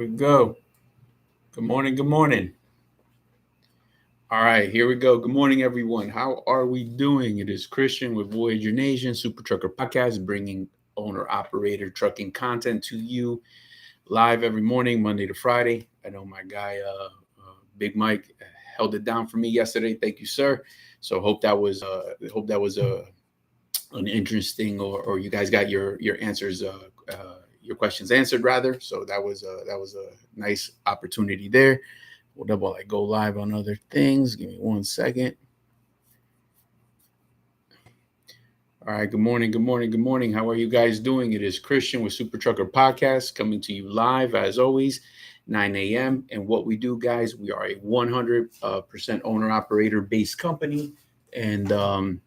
We go. Good morning. Good morning. All right, here we go. Good morning, everyone. How are we doing? It is Christian with Voyager Nation Super Trucker Podcast, bringing owner operator trucking content to you live every morning, Monday to Friday. I know my guy, Big Mike, held it down for me yesterday. Thank you, sir. So hope that was an interesting, or you guys got your answers, your questions answered rather. So that was a nice opportunity there. What up while I go live on other things? Give me 1 second. All right. Good morning. Good morning. Good morning. How are you guys doing? It is Christian with Super Trucker Podcast coming to you live as always, 9 a.m. And what we do, guys, we are a 100% owner operator based company. And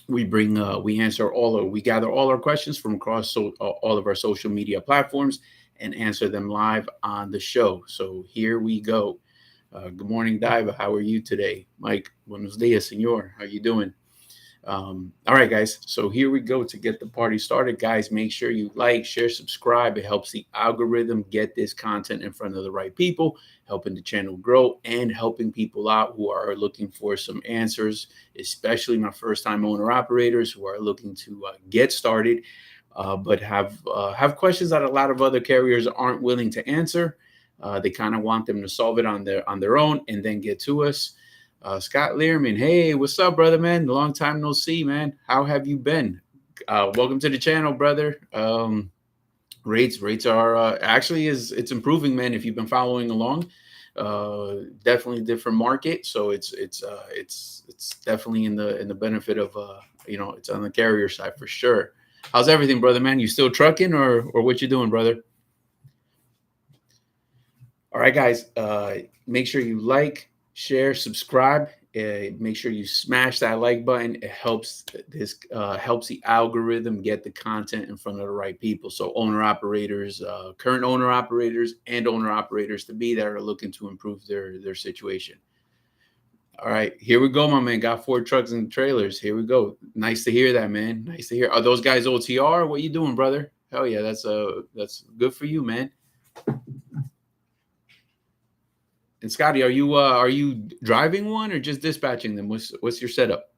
we gather all our questions from across all of our social media platforms and answer them live on the show. So here we go. Good morning, Diva. How are you today? Mike, buenos dias, senor. How you doing? All right, guys. So here we go to get the party started. Guys, make sure you like, share, subscribe. It helps the algorithm get this content in front of the right people, helping the channel grow and helping people out who are looking for some answers, especially my first time owner operators who are looking to get started, but have questions that a lot of other carriers aren't willing to answer. They kind of want them to solve it on their own and then get to us. Scott Learman, hey, what's up, brother, man? Long time no see, man. How have you been? Welcome to the channel, brother. Rates are actually it's improving, man. If you've been following along, definitely different market. So it's definitely in the benefit of it's on the carrier side for sure. How's everything, brother, man? You still trucking or what you doing, brother? All right, guys. Make sure you like, share, subscribe. Make sure you smash that like button. It helps the algorithm get the content in front of the right people. So owner operators, current owner operators, and owner operators to be that are looking to improve their situation. All right, here we go, my man. Got 4 trucks and trailers. Here we go. Nice to hear that, man. Nice to hear. Are those guys OTR? What you doing, brother? Hell yeah, that's good for you, man. And Scotty, are you driving one or just dispatching them? What's your setup?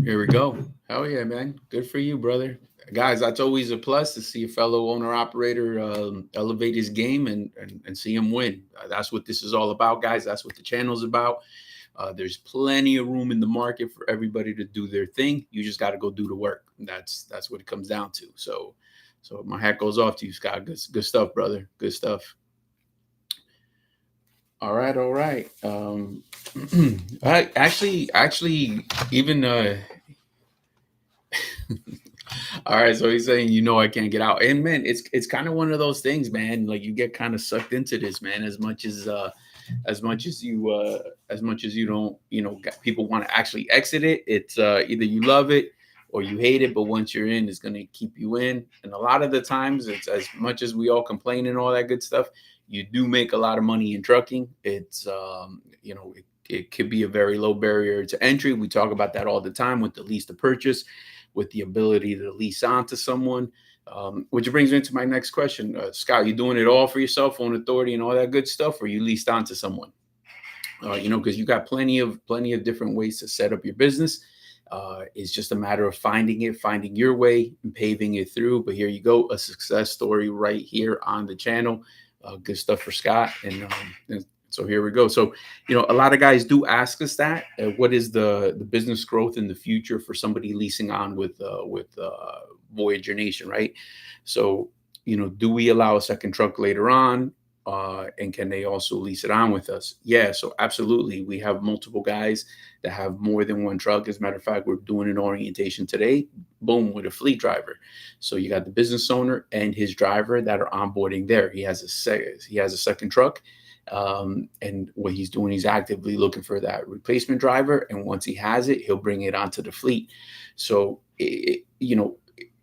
Here we go. Hell yeah, man. Good for you, brother. Guys, that's always a plus to see a fellow owner operator elevate his game and see him win. That's what this is all about, guys. That's what the channel's about. There's plenty of room in the market for everybody to do their thing. You just got to go do the work. That's what it comes down to. So my hat goes off to you, Scott. Good stuff, brother. Good stuff. All right, all right. I actually even all right, so he's saying, I can't get out. And man, it's kind of one of those things, man. Like you get kind of sucked into this, man, as much as you don't, people want to actually exit it. It's either you love it or you hate it, but once you're in, it's going to keep you in. And a lot of the times, it's as much as we all complain and all that good stuff, you do make a lot of money in trucking. It's it could be a very low barrier to entry. We talk about that all the time with the lease to purchase, with the ability to lease on to someone. Which brings me to my next question. Scott, you doing it all for yourself, own authority and all that good stuff, or you leased on to someone? Because you got plenty of different ways to set up your business. It's just a matter of finding your way and paving it through. But here you go, a success story right here on the channel. Good stuff for Scott. And so here we go. So, a lot of guys do ask us that. What is the business growth in the future for somebody leasing on with Voyager Nation, right? So, do we allow a second truck later on? And can they also lease it on with us? Yeah, so absolutely. We have multiple guys that have more than one truck. As a matter of fact, we're doing an orientation today, boom, with a fleet driver. So you got the business owner and his driver that are onboarding there. He has a second truck. And what he's doing, he's actively looking for that replacement driver. And once he has it, he'll bring it onto the fleet. So,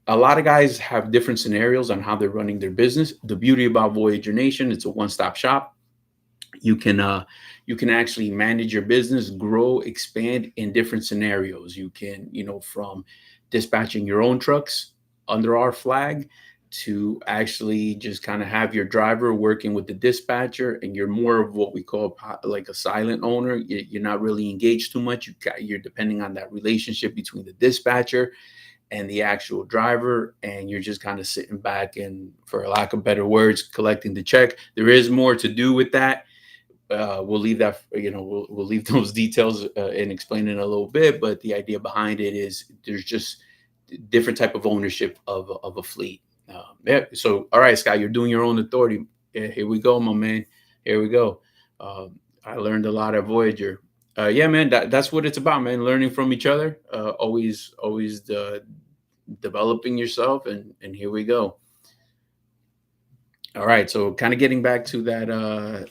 a lot of guys have different scenarios on how they're running their business. The beauty about Voyager Nation, it's a one-stop shop. You can actually manage your business, grow, expand in different scenarios. You can, from dispatching your own trucks under our flag, to actually just kind of have your driver working with the dispatcher, and you're more of what we call like a silent owner. You're not really engaged too much. You're depending on that relationship between the dispatcher and the actual driver, and you're just kind of sitting back and, for a lack of better words, collecting the check. There is more to do with that. We'll leave that, we'll leave those details and explain in a little bit. But the idea behind it is there's just different type of ownership of a fleet. Yeah. So, all right, Scott, you're doing your own authority. Yeah, here we go, my man. Here we go. I learned a lot at Voyager. Yeah, man, that's what it's about, man. Learning from each other. Always developing yourself, and here we go. All right, so kind of getting back to that.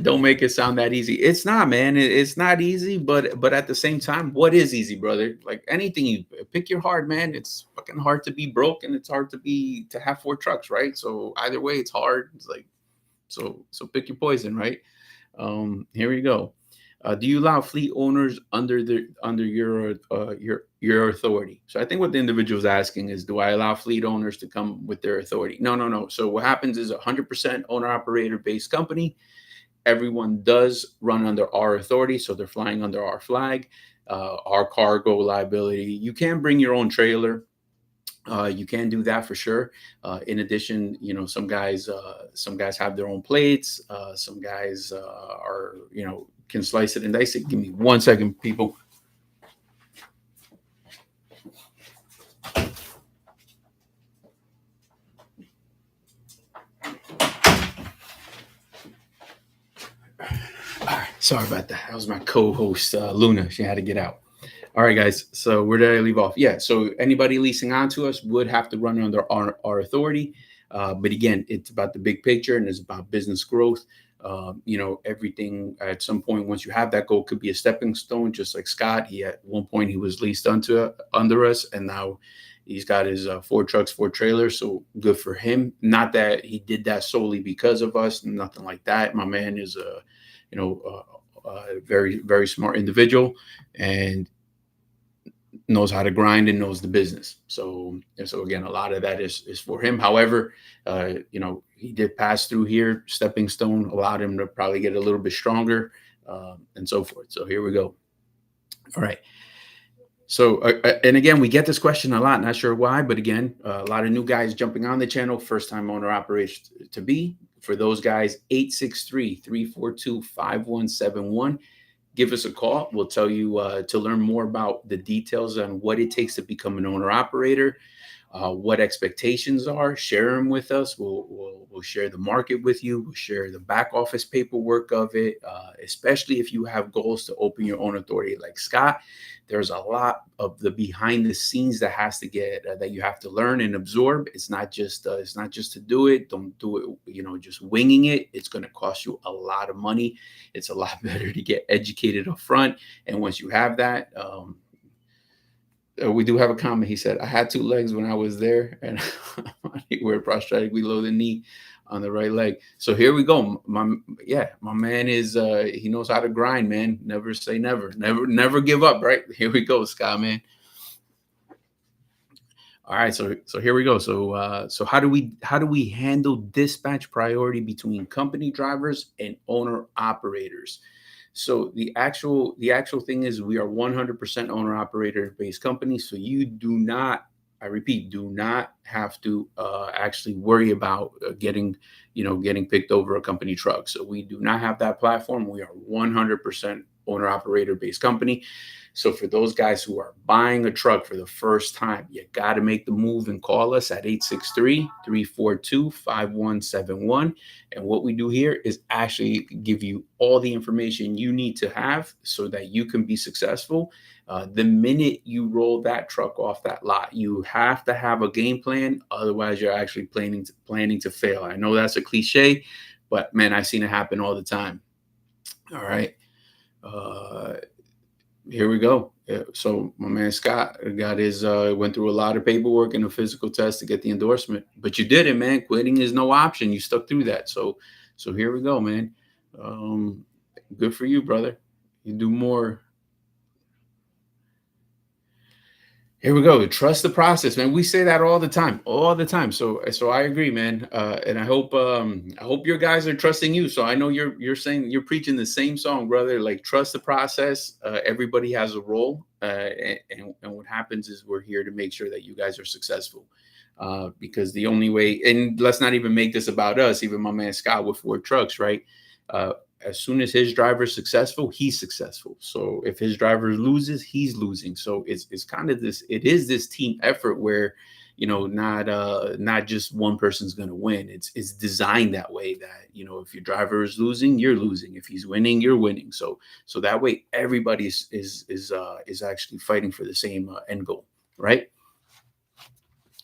Don't make it sound that easy. It's not, man. It's not easy, but at the same time, what is easy, brother? Like anything, you pick your heart, man. It's fucking hard to be broke, and it's hard to have 4 trucks, right? So either way, it's hard. It's like, so pick your poison, right? Here we go. Do you allow fleet owners under your authority? So I think what the individual is asking is, do I allow fleet owners to come with their authority? No. So what happens is 100% owner operator based company. Everyone does run under our authority, so they're flying under our flag, our cargo liability. You can bring your own trailer. You can do that for sure. In addition, some guys have their own plates. Some guys are, can slice it and dice it. Give me 1 second, people. All right, sorry about that. That was my co-host, Luna. She had to get out. All right, guys. So where did I leave off? Yeah. So anybody leasing onto us would have to run under our authority. But again, it's about the big picture, and it's about business growth. Everything at some point, once you have that goal, could be a stepping stone. Just like Scott, at one point he was leased under us, and now he's got his 4 trucks, 4 trailers. So good for him. Not that he did that solely because of us, nothing like that. My man is a very, very smart individual, and knows how to grind and knows the business. So again, a lot of that is for him. However, he did pass through here. Stepping stone allowed him to probably get a little bit stronger, and so forth. So here we go. All right. So, and again, we get this question a lot. Not sure why, but again, a lot of new guys jumping on the channel, first time owner operators to be. For those guys, 863-342-5171. Give us a call. We'll tell you to learn more about the details on what it takes to become an owner operator, what expectations are. Share them with us. We'll share the market with you. We'll share the back office paperwork of it, especially if you have goals to open your own authority like Scott. There's a lot of the behind the scenes that has to get that you have to learn and absorb. It's not just to do it. Don't do it, just winging it. It's going to cost you a lot of money. It's a lot better to get educated up front. And once you have that, we do have a comment. He said, I had 2 legs when I was there, and I wear prosthetic below the knee on the right leg. So here we go. My man is he knows how to grind, man. Never say never. Never give up, right? Here we go, Scott, man. All right, so here we go. So how do we handle dispatch priority between company drivers and owner operators? So the actual thing is, we are 100% owner operator based company. So you do not, I repeat, do not have to actually worry about getting picked over a company truck. So we do not have that platform. We are 100% owner operator based company. So for those guys who are buying a truck for the first time, you got to make the move and call us at 863-342-5171. And what we do here is actually give you all the information you need to have so that you can be successful. The minute you roll that truck off that lot, you have to have a game plan. Otherwise, you're actually planning to fail. I know that's a cliche, but man, I've seen it happen all the time. All right. Here we go. So my man Scott got his went through a lot of paperwork and a physical test to get the endorsement, but you did it, man. Quitting is no option. You stuck through that. So here we go, man. Good for you, brother. You do more. Here we go. Trust the process, man. We say that all the time, all the time. So I agree, man. And I hope your guys are trusting you. So I know you're saying you're preaching the same song, brother. Like trust the process. Everybody has a role, and what happens is we're here to make sure that you guys are successful. Because the only way, and let's not even make this about us. Even my man Scott with Ford Trucks, right? Uh, as soon as his driver is successful, he's successful. So if his driver loses, he's losing. So it's kind of this, it is this team effort where, not just one person's going to win. It's designed that way that, if your driver is losing, you're losing. If he's winning, you're winning. So that way everybody is actually fighting for the same end goal, right?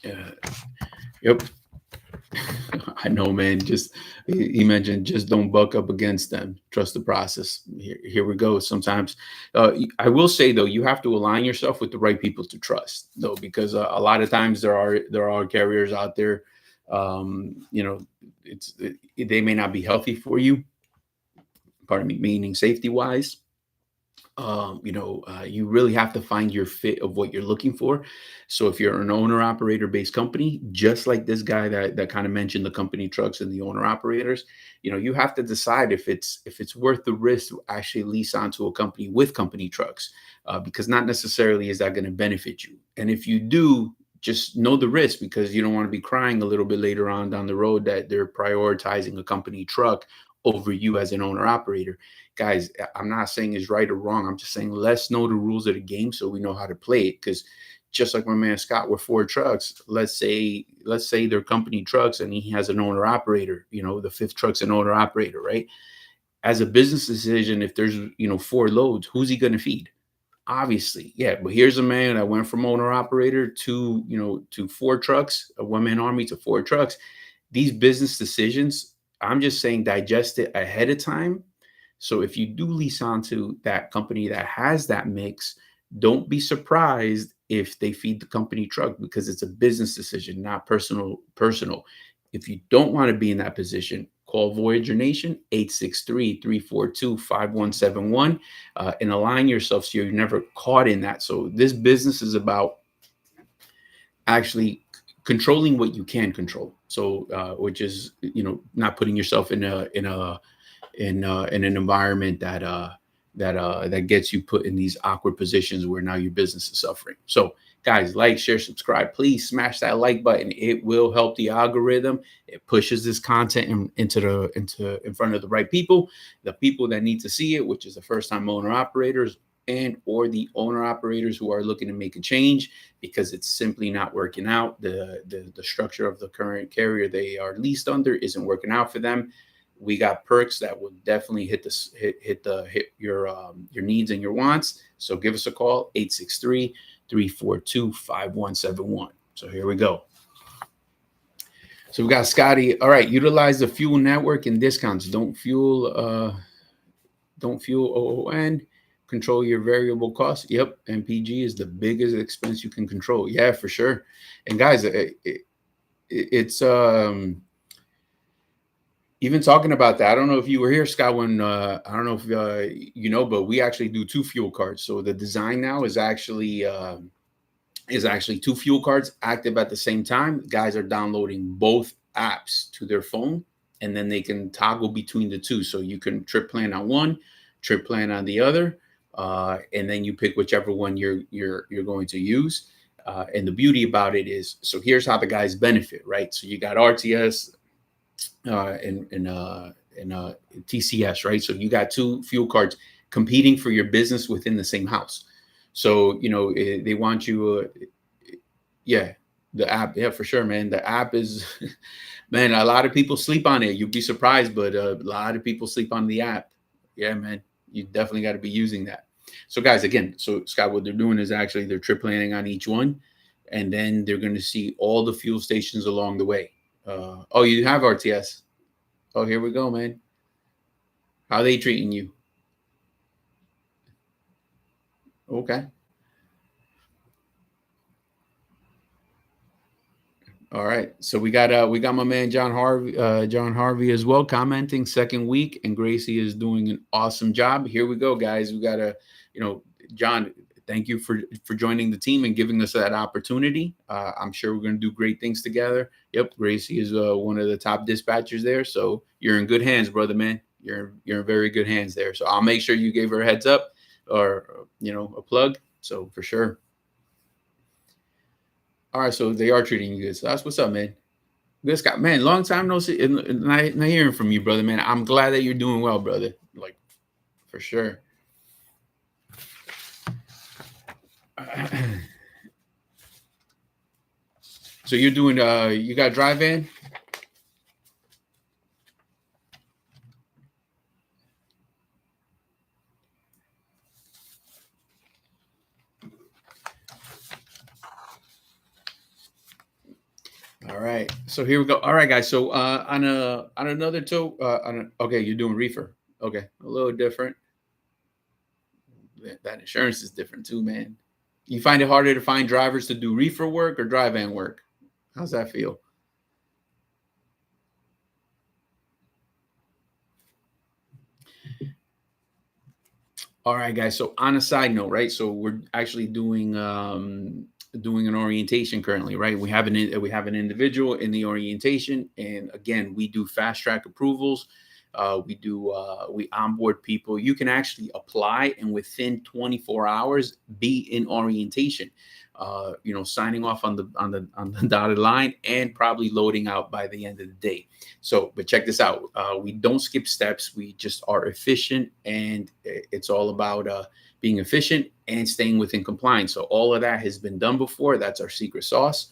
Yep. I know, man. Just he mentioned, just don't buck up against them. Trust the process. Here we go. Sometimes, I will say though, you have to align yourself with the right people to trust, though, because a lot of times there are carriers out there. They may not be healthy for you. Pardon me, meaning safety wise. You really have to find your fit of what you're looking for. So if you're an owner operator based company, just like this guy that kind of mentioned the company trucks and the owner operators, you have to decide if it's worth the risk to actually lease onto a company with company trucks, because not necessarily is that going to benefit you. And if you do, just know the risk, because you don't want to be crying a little bit later on down the road that they're prioritizing a company truck over you as an owner operator. Guys, I'm not saying it's right or wrong. I'm just saying let's know the rules of the game so we know how to play it. Because just like my man Scott with Ford Trucks, let's say they're company trucks and he has an owner operator. The fifth truck's an owner operator, right? As a business decision, if there's 4 loads, who's he going to feed? Obviously, yeah. But here's a man that went from owner operator to 4 trucks, a one-man army to 4 trucks. These business decisions, I'm just saying, digest it ahead of time. So if you do lease onto that company that has that mix, don't be surprised if they feed the company truck, because it's a business decision, not personal. If you don't want to be in that position, call Voyager Nation 863-342-5171, and align yourself so you're never caught in that. So this business is about actually controlling what you can control. So which is not putting yourself in an environment that gets you put in these awkward positions where now your business is suffering. So guys, like, share, subscribe. Please smash that like button. It will help the algorithm. It pushes this content in front of the right people, the people that need to see it, which is the first time owner operators and or the owner operators who are looking to make a change because it's simply not working out. The structure of the current carrier they are leased under isn't working out for them. We got perks that will definitely hit your needs and your wants. So give us a call, 863-342-5171. So here we go. So we got Scotty. All right, utilize the fuel network and discounts. Don't fuel OON. Control your variable costs. Yep, MPG is the biggest expense you can control. Yeah, for sure. And guys, it's even talking about that. I don't know if you were here, Scott, when I don't know if but we actually do 2 fuel cards. So the design now is actually 2 fuel cards active at the same time. Guys are downloading both apps to their phone, and then they can toggle between the 2. So you can trip plan on one, trip plan on the other. And then you pick whichever one you're going to use. And the beauty about it is, so here's how the guys benefit, right? So you got RTS and TCS, right? So you got 2 fuel cards competing for your business within the same house. So they want you, the app, yeah, for sure, man. The app is, man, a lot of people sleep on it. You'd be surprised, but a lot of people sleep on the app. Yeah, man, you definitely got to be using that. So guys, again, so Scott, what they're doing is actually they're trip planning on each one, and then they're going to see all the fuel stations along the way. Oh, you have RTS. Oh, here we go, man. How are they treating you? Okay. All right. So we got my man John Harvey as well, commenting second week, and Gracie is doing an awesome job. Here we go, guys. We got John, thank you for joining the team and giving us that opportunity. I'm sure we're going to do great things together. Yep, Gracie is one of the top dispatchers there, so you're in good hands, brother, man. You're in very good hands there. So I'll make sure you gave her a heads up, or a plug. So for sure. All right, so they are treating you good. So that's what's up, man. Good Scott, man. Long time no see, and not hearing from you, brother, man. I'm glad that you're doing well, brother. Like for sure. So you're doing you got a drive in? All right. So here we go. All right, guys. So on another tow, okay, you're doing reefer. Okay, a little different. That insurance is different too, man. You find it harder to find drivers to do reefer work or drive van work? How's that feel? All right, guys. So on a side note, right? So we're actually doing an orientation currently, right? We have an individual in the orientation, and again, we do fast track approvals. We onboard people. You can actually apply and within 24 hours be in orientation. Signing off on the dotted line and probably loading out by the end of the day. So, but check this out. We don't skip steps. We just are efficient, and it's all about being efficient and staying within compliance. So all of that has been done before. That's our secret sauce.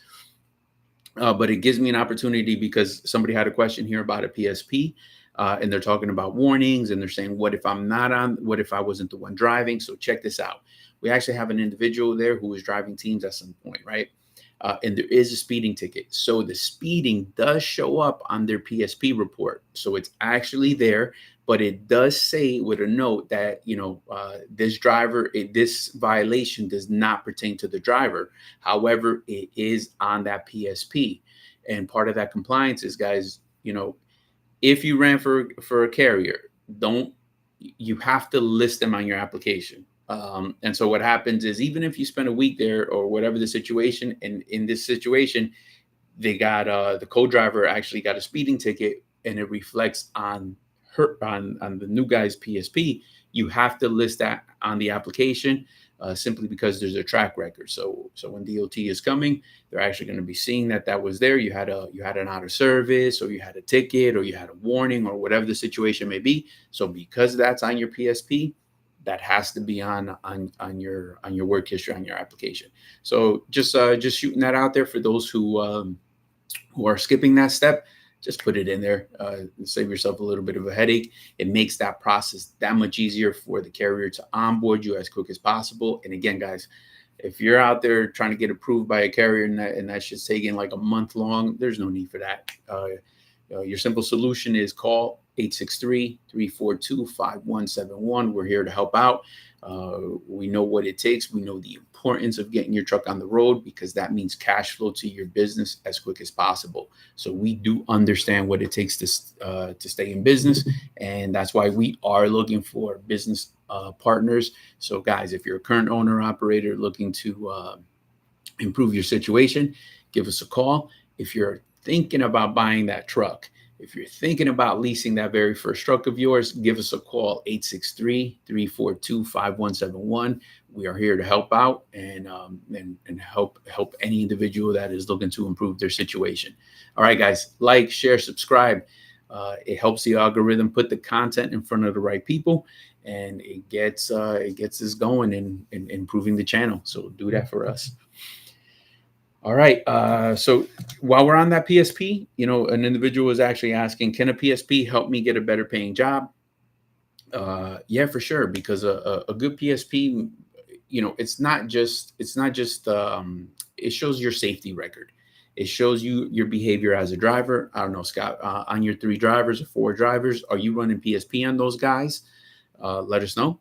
But it gives me an opportunity because somebody had a question here about a PSP. And they're talking about warnings, and they're saying, what if I'm not on? What if I wasn't the one driving? So check this out. We actually have an individual there who was driving teams at some point, right? And there is a speeding ticket. So the speeding does show up on their PSP report. So it's actually there, but it does say with a note that, this violation does not pertain to the driver. However, it is on that PSP. And part of that compliance is, guys, if you ran for a carrier, you have to list them on your application. And so what happens is, even if you spend a week there or whatever the situation, and in this situation, they got the co-driver actually got a speeding ticket, and it reflects on the new guy's PSP. You have to list that on the application, simply because there's a track record. So when DOT is coming, they're actually going to be seeing that was there. You had an out of service, or you had a ticket, or you had a warning, or whatever the situation may be. So because that's on your PSP, that has to be on your work history on your application. So just shooting that out there for those who are skipping that step. Just put it in there. Save yourself a little bit of a headache. It makes that process that much easier for the carrier to onboard you as quick as possible. And again, guys, if you're out there trying to get approved by a carrier and that's just taking like a month long, there's no need for that. Your simple solution is call 863-342-5171. We're here to help out. We know what it takes. We know the importance of getting your truck on the road, because that means cash flow to your business as quick as possible. So we do understand what it takes to stay in business, and that's why we are looking for business partners. So guys, if you're a current owner operator looking to improve your situation, give us a call. If you're thinking about buying that truck, if you're thinking about leasing that very first truck of yours, give us a call, 863-342-5171. We are here to help out and help any individual that is looking to improve their situation. All right, guys, like, share, subscribe. It helps the algorithm put the content in front of the right people, and it gets us going and improving the channel. So do that for us. All right. So while we're on that PSP, an individual was actually asking, can a PSP help me get a better paying job? Yeah, for sure. Because a good PSP, it's not just it shows your safety record. It shows you your behavior as a driver. I don't know, Scott, on your 3 drivers or 4 drivers, are you running PSP on those guys? Let us know.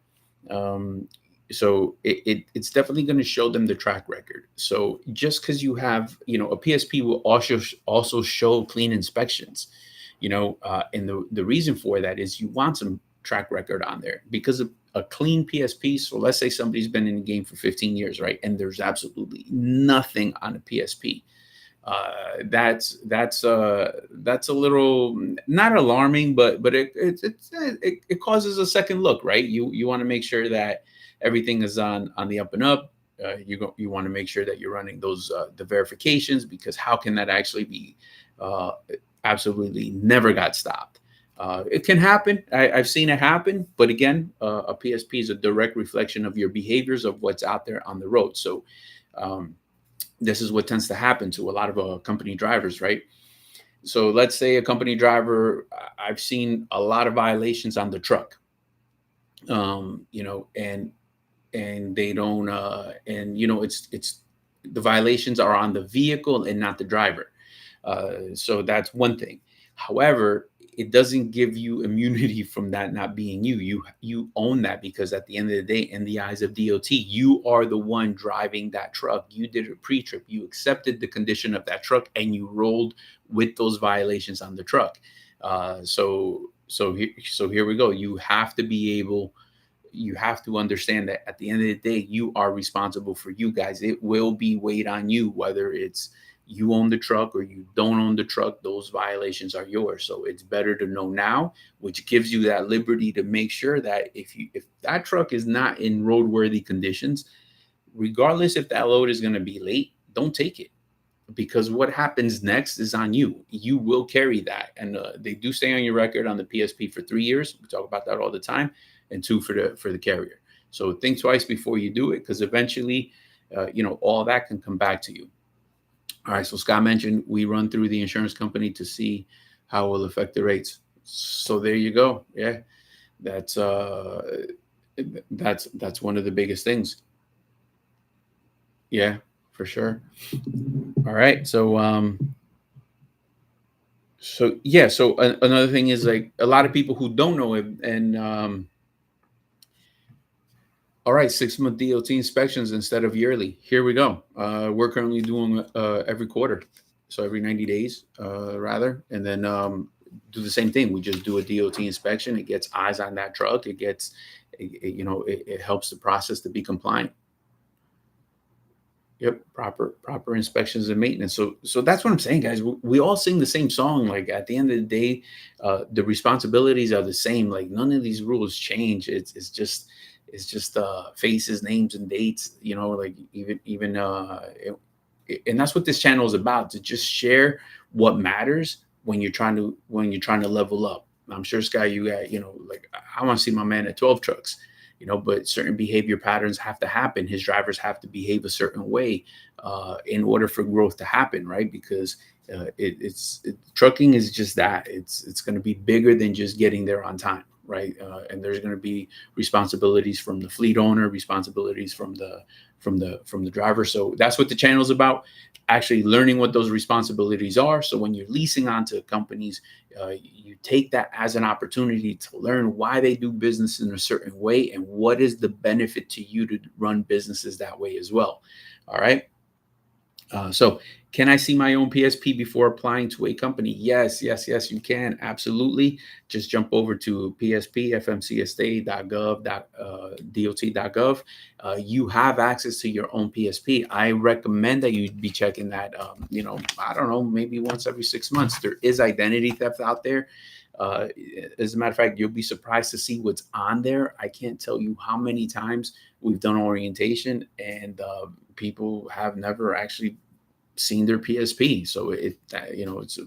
So it's definitely going to show them the track record. So just because you have, a PSP will also show clean and the reason for that is you want some track record on there, because a a clean PSP. So let's say somebody's been in the game for 15 years, right? And there's absolutely nothing on a PSP. That's a little not alarming, but it causes a second look, right? You want to make sure that everything is on the up and up. You want to make sure that you're running those the verifications, because how can that actually be uh, absolutely never got stopped? It can happen. I've seen it happen, but again, a PSP is a direct reflection of your behaviors of what's out there on the road. So um, this is what tends to happen to a lot of company drivers, right? So let's say a company driver, I've seen a lot of violations on the truck, and they don't, and it's the violations are on the vehicle and not the driver. So that's one thing. However, it doesn't give you immunity from that not being you. You own that, because at the end of the day, in the eyes of DOT, you are the one driving that truck. You did a pre-trip. You accepted the condition of that truck, and you rolled with those violations on the truck. So here we go. You have to understand that at the end of the day, you are responsible for you guys. It will be weighed on you, whether it's you own the truck or you don't own the truck. Those violations are yours. So it's better to know now, which gives you that liberty to make sure that if that truck is not in roadworthy conditions, regardless if that load is going to be late, don't take it, because what happens next is on you. You will carry that, and they do stay on your record on the PSP for 3 years. We talk about that all the time, and 2 for the carrier. So think twice before you do it, because eventually, all that can come back to you. All right. So Scott mentioned we run through the insurance company to see how it will affect the rates. So there you go. Yeah, that's one of the biggest things. Yeah, for sure. All right. So yeah. So another thing is, like, a lot of people who don't know it, and all right, 6-month DOT inspections instead of yearly. Here we go. We're currently doing every quarter, so every 90 days, rather, and then do the same thing. We just do a DOT inspection. It gets eyes on that truck. It helps the process to be compliant. Yep, proper inspections and maintenance. So that's what I'm saying, guys. We all sing the same song. Like, at the end of the day, the responsibilities are the same. Like, none of these rules change. It's just faces, names, and dates. Like, even and that's what this channel is about, to just share what matters when you're trying to level up. I'm sure, Sky, you got, like, I want to see my man at 12 trucks. But certain behavior patterns have to happen. His drivers have to behave a certain way in order for growth to happen, right? Because trucking is just that. It's going to be bigger than just getting there on time, right? And there's going to be responsibilities from the fleet owner, responsibilities from the driver. So that's what the channel is about. Actually learning what those responsibilities are. So when you're leasing onto companies, you take that as an opportunity to learn why they do business in a certain way and what is the benefit to you to run businesses that way as well. All right. So can I see my own PSP before applying to a company? Yes, you can. Absolutely. Just jump over to pspfmcsa.gov.dot.gov. You have access to your own PSP. I recommend that you be checking that, I don't know, maybe once every 6 months. There is identity theft out there. As a matter of fact, you'll be surprised to see what's on there. I can't tell you how many times we've done orientation and people have never actually seen their PSP. So it's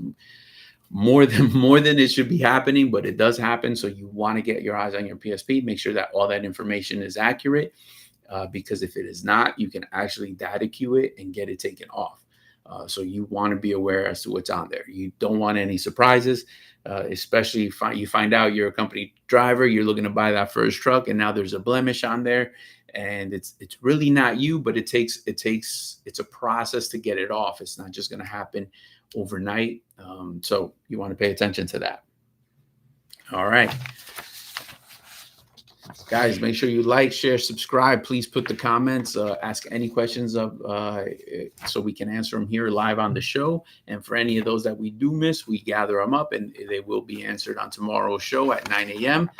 more than it should be happening, but it does happen. So you want to get your eyes on your PSP, make sure that all that information is accurate, because if it is not, you can actually data queue it and get it taken off. So you want to be aware as to what's on there. You don't want any surprises, especially if you find out you're a company driver, you're looking to buy that first truck, and now there's a blemish on there, and it's really not you, but it's a process to get it off. It's not just going to happen overnight. So you want to pay attention to that. All right. Guys, make sure you like, share, subscribe. Please put the comments, ask any questions so we can answer them here live on the show. And for any of those that we do miss, we gather them up and they will be answered on tomorrow's show at 9 a.m.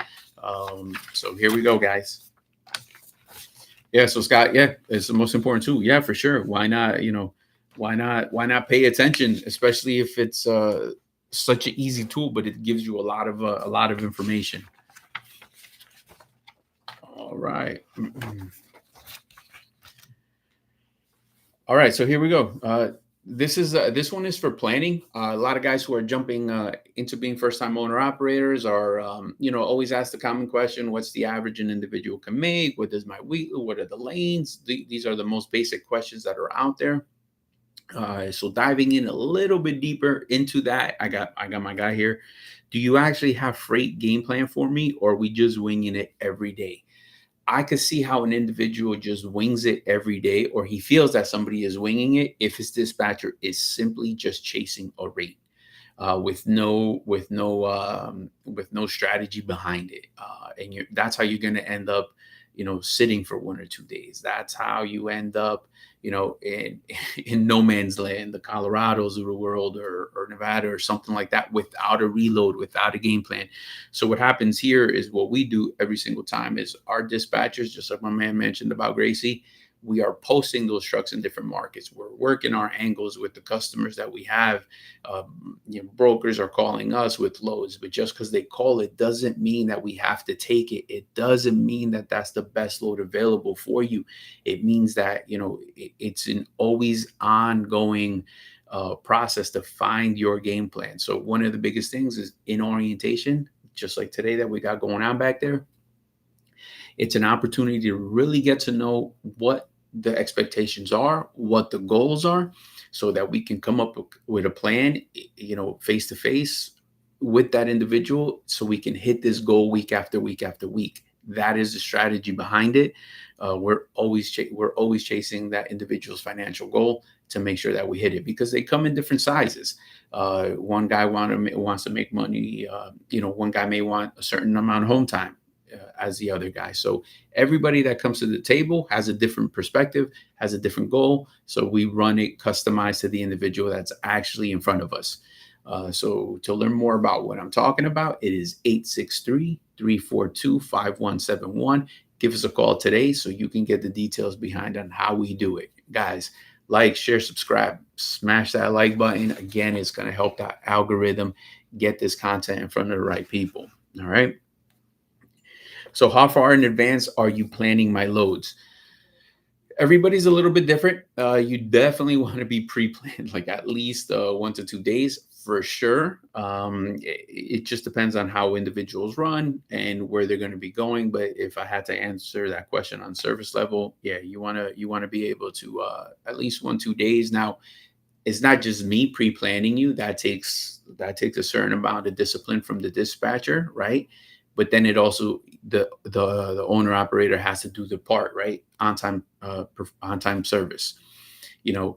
So here we go, guys. Yeah. So Scott, yeah, it's the most important tool. Yeah, for sure. Why not? Why not pay attention, especially if it's such an easy tool, but it gives you a lot of information. All right. All right, so here we go. This one is for planning. A lot of guys who are jumping into being first-time owner operators are, always ask the common question: what's the average an individual can make? What does my week? What are the lanes? These are the most basic questions that are out there. So diving in a little bit deeper into that, I got my guy here. Do you actually have freight game plan for me, or are we just winging it every day? I could see how an individual just wings it every day, or he feels that somebody is winging it if his dispatcher is simply just chasing a rate with no strategy behind it, and that's how you're going to end up, sitting for 1 or 2 days. That's how you end up, in in no man's land, the Colorados of the world, or Nevada or something like that, without a reload, without a game plan. So what happens here is what we do every single time is our dispatchers, just like my man mentioned about Gracie, we are posting those trucks in different markets. We're working our angles with the customers that we have. Brokers are calling us with loads, but just because they call it doesn't mean that we have to take it. It doesn't mean that that's the best load available for you. It means that, it's an always ongoing process to find your game plan. So one of the biggest things is in orientation, just like today that we got going on back there. It's an opportunity to really get to know what the expectations are, what the goals are, so that we can come up with a plan, face to face with that individual, so we can hit this goal week after week after week. That is the strategy behind it. We're always chasing that individual's financial goal to make sure that we hit it, because they come in different sizes. One guy wants to make money. One guy may want a certain amount of home time as the other guy. So everybody that comes to the table has a different perspective, has a different goal. So we run it customized to the individual that's actually in front of us. So to learn more about what I'm talking about, it is 863-342-5171. Give us a call today so you can get the details behind on how we do it. Guys, like, share, subscribe, smash that like button. Again, it's going to help that algorithm get this content in front of the right people. All right. So how far in advance are you planning my loads? Everybody's a little bit different. You definitely want to be pre-planned, like at least 1 to 2 days for sure. It just depends on how individuals run and where they're going to be going. But if I had to answer that question on service level, yeah, you want to be able to at least 1-2 days. Now, it's not just me pre-planning you. That takes a certain amount of discipline from the dispatcher, right? But then it also the owner operator has to do the part, right? On time service. Does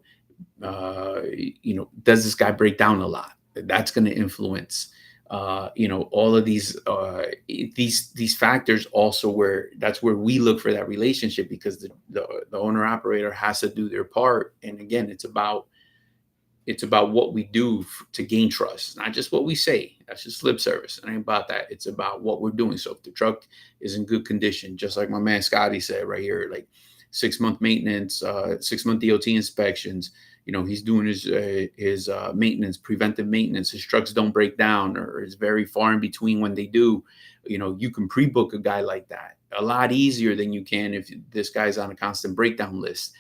this guy break down a lot? That's going to influence all of these factors. Also, that's where we look for that relationship, because the owner operator has to do their part. And again, it's about what we do to gain trust, not just what we say. That's just lip service. It ain't about that. It's about what we're doing. So if the truck is in good condition, just like my man Scotty said right here, like 6-month maintenance, 6-month DOT inspections, he's doing his maintenance, preventive maintenance. His trucks don't break down, or is very far in between when they do. You can pre-book a guy like that a lot easier than you can if this guy's on a constant breakdown list.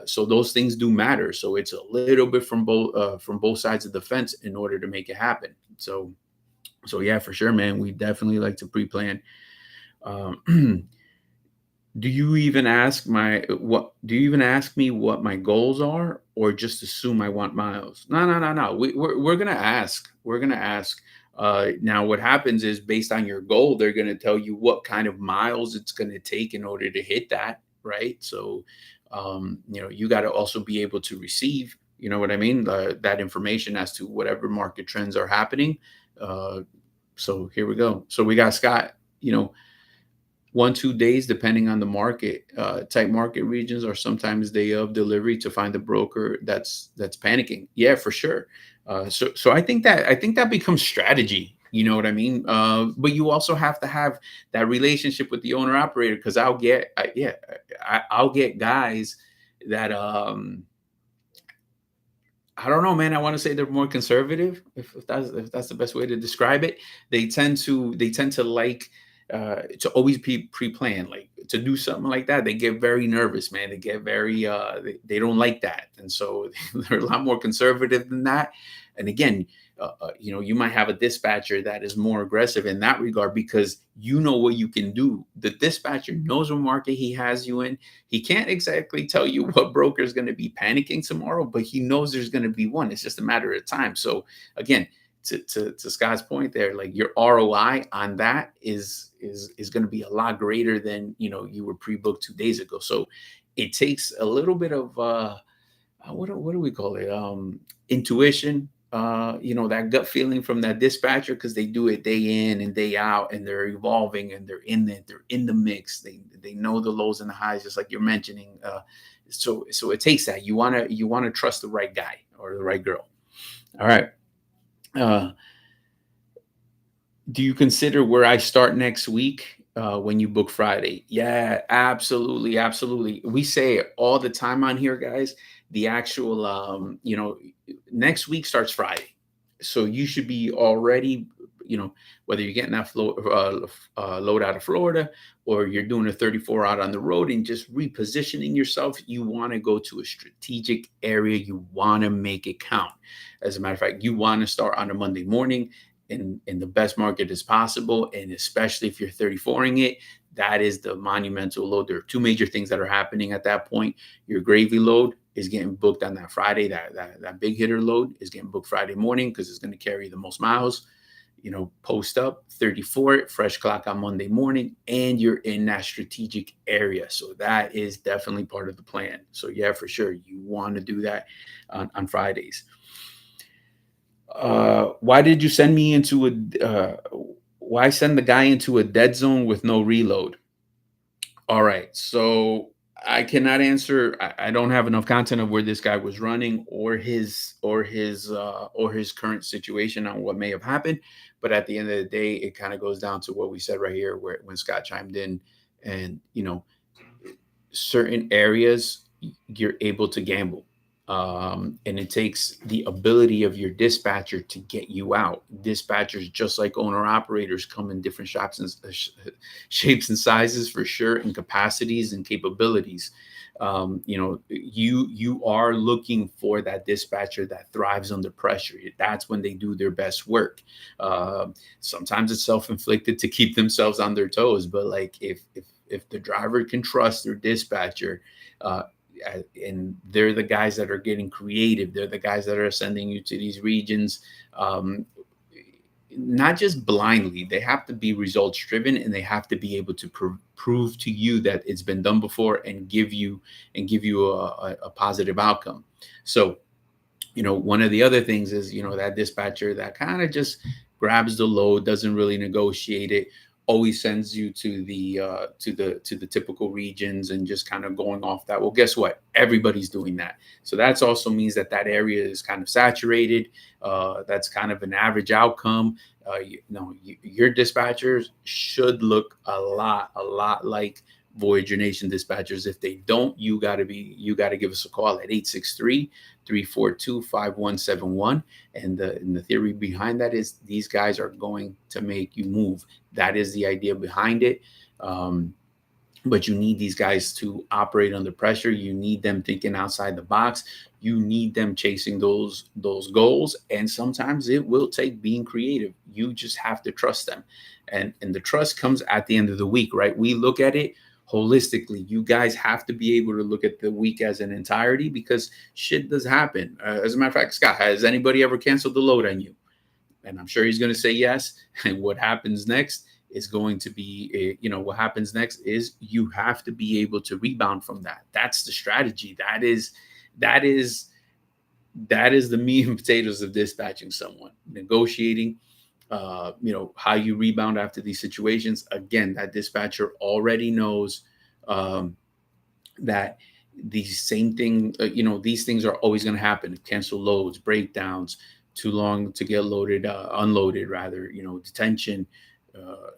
So those things do matter. So it's a little bit from both sides of the fence in order to make it happen. So yeah, for sure, man. We definitely like to pre-plan. Do you even ask me what my goals are, or just assume I want miles? No. We're gonna ask. Now what happens is, based on your goal, they're gonna tell you what kind of miles it's gonna take in order to hit that, right? So you got to also be able to receive, what I mean, that information as to whatever market trends are happening. So here we go. So we got Scott, 1-2 days, depending on the market. Tight market regions are sometimes day of delivery to find a broker that's panicking. Yeah, for sure. So I think that becomes strategy. You know what I mean? But you also have to have that relationship with the owner operator, because I'll get guys that I don't know, man. I want to say they're more conservative, if that's the best way to describe it. They tend to like to always be pre-planned, like to do something like that. They get very nervous, man. They get very they don't like that, and so they're a lot more conservative than that. And again, you might have a dispatcher that is more aggressive in that regard, because you know what you can do. The dispatcher knows what market he has you in. He can't exactly tell you what broker is going to be panicking tomorrow, but he knows there's going to be one. It's just a matter of time. So again, to Scott's point there, like your ROI on that is going to be a lot greater than you were pre-booked 2 days ago. So it takes a little bit of what do we call it? Intuition. That gut feeling from that dispatcher, because they do it day in and day out, and they're evolving, and they're in the mix. They know the lows and the highs, just like you're mentioning. So it takes that. You wanna trust the right guy or the right girl. All right. Uh, do you consider where I start next week when you book Friday? Yeah, absolutely, absolutely. We say it all the time on here, guys. The actual, next week starts Friday, so you should be already, whether you're getting that load out of Florida, or you're doing a 34 out on the road and just repositioning yourself. You want to go to a strategic area. You want to make it count. As a matter of fact, you want to start on a Monday morning in the best market as possible. And especially if you're 34ing it, that is the monumental load. There are two major things that are happening at that point. Your gravy load is getting booked on that Friday. That big hitter load is getting booked Friday morning, because it's going to carry the most miles. Post up 34, fresh clock on Monday morning, and you're in that strategic area. So that is definitely part of the plan. So yeah, for sure, you want to do that on Fridays. Why did you send me into why send the guy into a dead zone with no reload? All right. So I cannot answer. I don't have enough content of where this guy was running, or his current situation on what may have happened. But at the end of the day, it kind of goes down to what we said right here, where when Scott chimed in, and certain areas you're able to gamble. And it takes the ability of your dispatcher to get you out. Dispatchers, just like owner operators, come in different shops and shapes and sizes, for sure, and capacities and capabilities. You are looking for that dispatcher that thrives under pressure. That's when they do their best work. Sometimes it's self-inflicted to keep themselves on their toes, but like if the driver can trust their dispatcher, and they're the guys that are getting creative, they're the guys that are sending you to these regions, not just blindly. They have to be results driven, and they have to be able to prove to you that it's been done before, and give you a positive outcome. So one of the other things is, that dispatcher that kind of just grabs the load, doesn't really negotiate it, always sends you to the typical regions, and just kind of going off that. Well, guess what? Everybody's doing that. So that also means that area is kind of saturated. That's kind of an average outcome. Your dispatchers should look a lot like Voyager Nation dispatchers. If they don't, you got to give us a call at 863-342-5171. And the theory behind that is these guys are going to make you move. That is the idea behind it. But you need these guys to operate under pressure. You need them thinking outside the box. You need them chasing those goals. And sometimes it will take being creative. You just have to trust them. And the trust comes at the end of the week, right? We look at it holistically. You guys have to be able to look at the week as an entirety, because shit does happen. As a matter of fact, Scott, has anybody ever canceled the load on you? And I'm sure he's going to say yes. And what happens next is going to be, what happens next is you have to be able to rebound from that. That's the strategy. That is the meat and potatoes of dispatching someone, negotiating, how you rebound after these situations. Again, that dispatcher already knows that these same thing, these things are always going to happen. Cancel loads, breakdowns, too long to get loaded, unloaded rather, detention. Uh,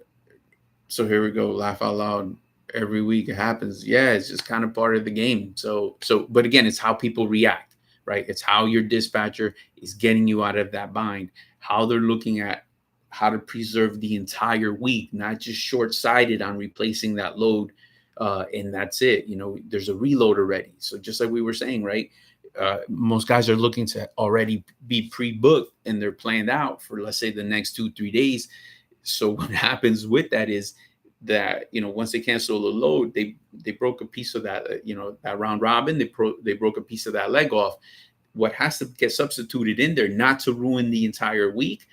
so here we go, laugh out loud. Every week it happens. Yeah, it's just kind of part of the game. But again, it's how people react, right? It's how your dispatcher is getting you out of that bind, how they're looking at how to preserve the entire week, not just short-sighted on replacing that load. And that's it. There's a reload already. So just like we were saying, right? Most guys are looking to already be pre-booked and they're planned out for, let's say, the next 2-3 days. So what happens with that is that, once they cancel the load, they broke a piece of that, that round robin, they broke a piece of that leg off. What has to get substituted in there, not to ruin the entire week,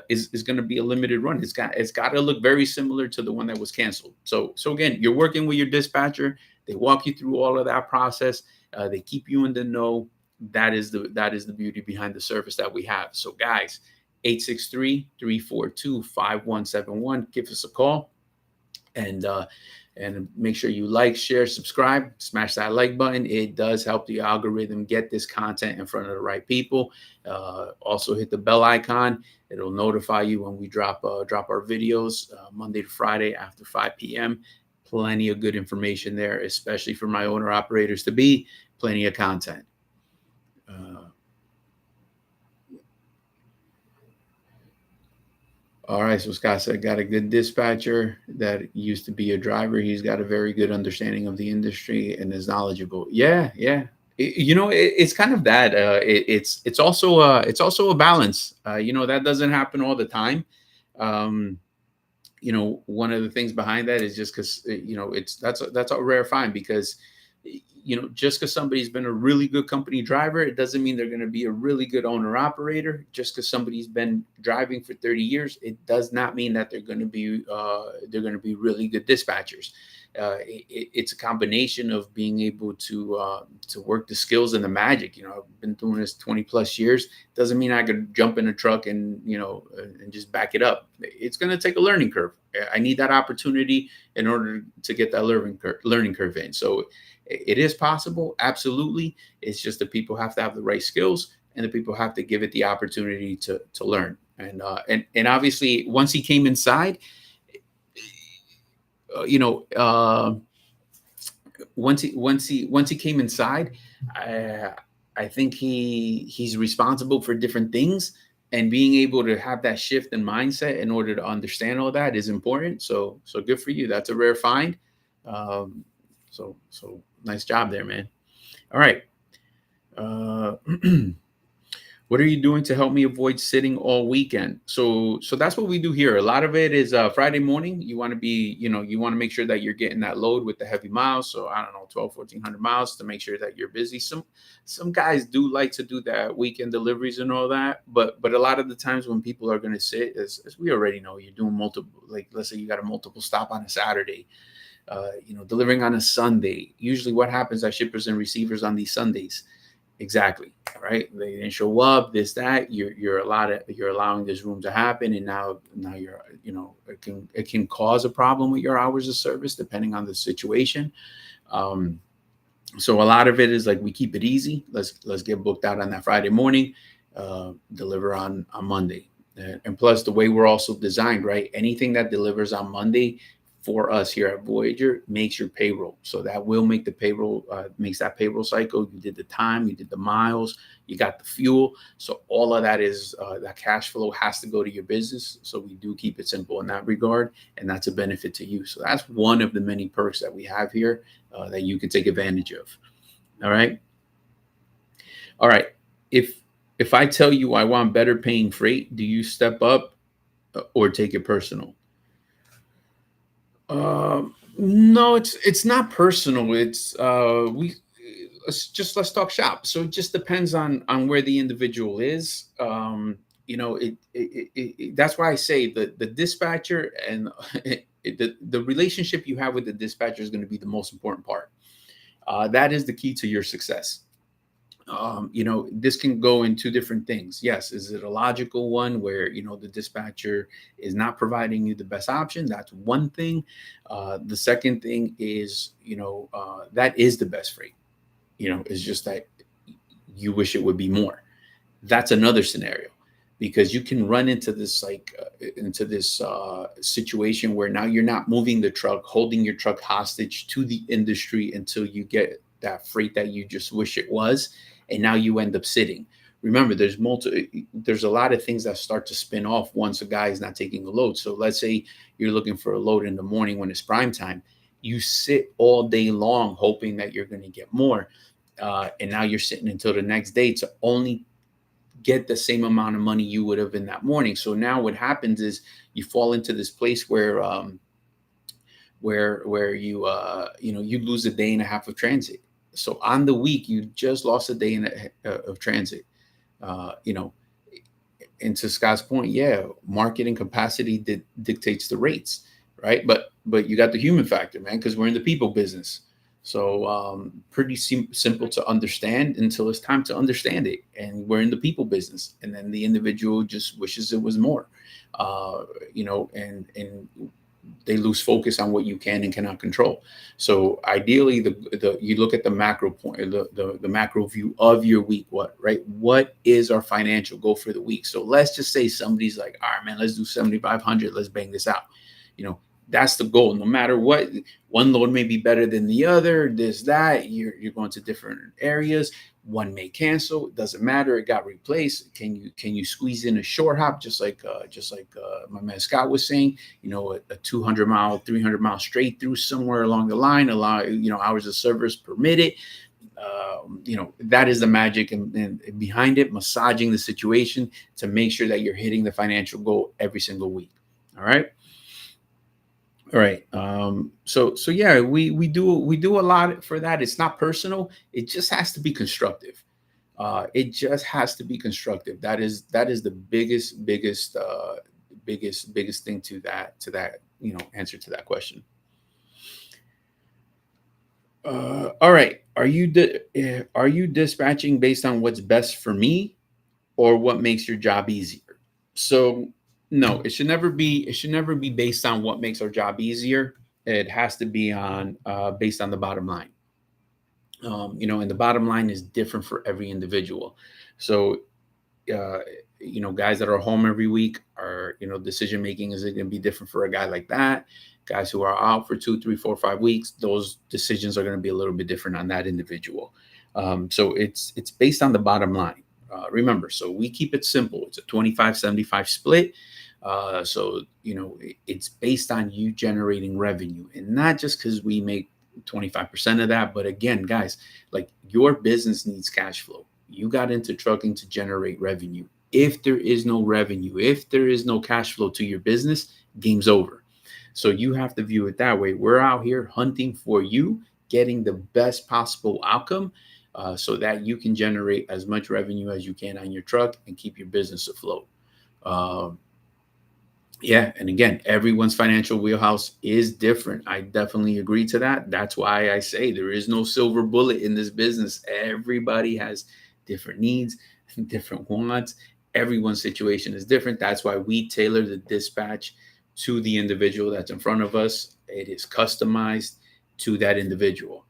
is going to be a limited run. It's got to look very similar to the one that was canceled. So again, you're working with your dispatcher. They walk you through all of that process. They keep you in the know. That is the beauty behind the service that we have. So guys, 863-342-5171. Give us a call, and make sure you like, share, subscribe, smash that like button. It does help the algorithm get this content in front of the right people. Also hit the bell icon. It'll notify you when we drop our videos Monday to Friday after 5 p.m. Plenty of good information there, especially for my owner operators to be. Plenty of content. All right, so Scott said, got a good dispatcher that used to be a driver. He's got a very good understanding of the industry and is knowledgeable. Yeah. It's kind of that. It's also a balance. That doesn't happen all the time. One of the things behind that is just because that's a rare find, because just because somebody's been a really good company driver, it doesn't mean they're going to be a really good owner operator. Just because somebody's been driving for 30 years, it does not mean that they're going to be really good dispatchers. It's a combination of being able to work the skills and the magic. I've been doing this 20 plus years. Doesn't mean I could jump in a truck and just back it up. It's going to take a learning curve. I need that opportunity in order to get that learning curve in. So it is possible, absolutely. It's just that people have to have the right skills, and the people have to give it the opportunity to learn. And obviously, once he came inside, once he came inside, I think he's responsible for different things, and being able to have that shift in mindset in order to understand all that is important. So good for you. That's a rare find. So nice job there, man. All right. What are you doing to help me avoid sitting all weekend? So that's what we do here. A lot of it is Friday morning. You want to be, you want to make sure that you're getting that load with the heavy miles. So I don't know, 1,100 miles to make sure that you're busy. Some guys do like to do that weekend deliveries and all that. But a lot of the times when people are going to sit, as we already know, you're doing multiple, like let's say you got a multiple stop on a Saturday, delivering on a Sunday. Usually what happens at shippers and receivers on these Sundays, exactly, right? They didn't show up, this, that, you're allowing this room to happen. And now you're, it can cause a problem with your hours of service depending on the situation. So a lot of it is like, we keep it easy. Let's get booked out on that Friday morning, deliver on Monday. And plus the way we're also designed, right? Anything that delivers on Monday for us here at Voyager makes your payroll. So that will make the payroll, makes that payroll cycle. You did the time, you did the miles, you got the fuel. So all of that is, that cash flow has to go to your business. So we do keep it simple in that regard. And that's a benefit to you. So that's one of the many perks that we have here that you can take advantage of. All right. All right. If I tell you I want better paying freight, do you step up or take it personal? No, it's not personal. It's let's talk shop. So it just depends on where the individual is. That's why I say the dispatcher and the relationship you have with the dispatcher is going to be the most important part. That is the key to your success. This can go in two different things. Yes, is it a logical one where the dispatcher is not providing you the best option? That's one thing. The second thing is that is the best freight. It's just that you wish it would be more. That's another scenario, because you can run into this situation where now you're not moving the truck, holding your truck hostage to the industry until you get that freight that you just wish it was, and now you end up sitting. Remember, there's a lot of things that start to spin off once a guy is not taking a load. So let's say you're looking for a load in the morning when it's prime time. You sit all day long hoping that you're going to get more, and now you're sitting until the next day to only get the same amount of money you would have in that morning. So now what happens is you fall into this place where you lose a day and a half of transit. So on the week you just lost a day of transit. And to Scott's point, yeah, marketing capacity dictates the rates, right? But you got the human factor, man, because we're in the people business. So pretty simple to understand until it's time to understand it. And we're in the people business. And then the individual just wishes it was more, and they lose focus on what you can and cannot control. So ideally, you look at the macro point, the macro view of your week. What is our financial goal for the week? So let's just say somebody's like, all right, man, let's do 7,500. Let's bang this out. That's the goal. No matter what, one load may be better than the other. This, that, you're going to different areas. One may cancel. It doesn't matter. It got replaced. Can you squeeze in a short hop, just like my man Scott was saying? A 200 mile, 300 mile straight through somewhere along the line. Hours of service permitted. That is the magic and behind it, massaging the situation to make sure that you're hitting the financial goal every single week. All right. So yeah, we do a lot for that. It's not personal. It just has to be constructive. It just has to be constructive. That is the biggest thing to that answer to that question. All right. Are you dispatching based on what's best for me or what makes your job easier? So no, it should never be based on what makes our job easier. It has to be based on the bottom line. And the bottom line is different for every individual. So, guys that are home every week are, decision making is going to be different for a guy like that. Guys who are out for 2, 3, 4, 5 weeks, those decisions are going to be a little bit different on that individual. So it's based on the bottom line. Remember, so we keep it simple. It's a 25-75 split. So it's based on you generating revenue, and not just because we make 25% of that. But again, guys, like, your business needs cash flow. You got into trucking to generate revenue. If there is no revenue, if there is no cash flow to your business, game's over. So you have to view it that way. We're out here hunting for you, getting the best possible outcome, so that you can generate as much revenue as you can on your truck and keep your business afloat. Yeah. And again, everyone's financial wheelhouse is different. I definitely agree to that. That's why I say there is no silver bullet in this business. Everybody has different needs, different wants. Everyone's situation is different. That's why we tailor the dispatch to the individual that's in front of us. It is customized to that individual.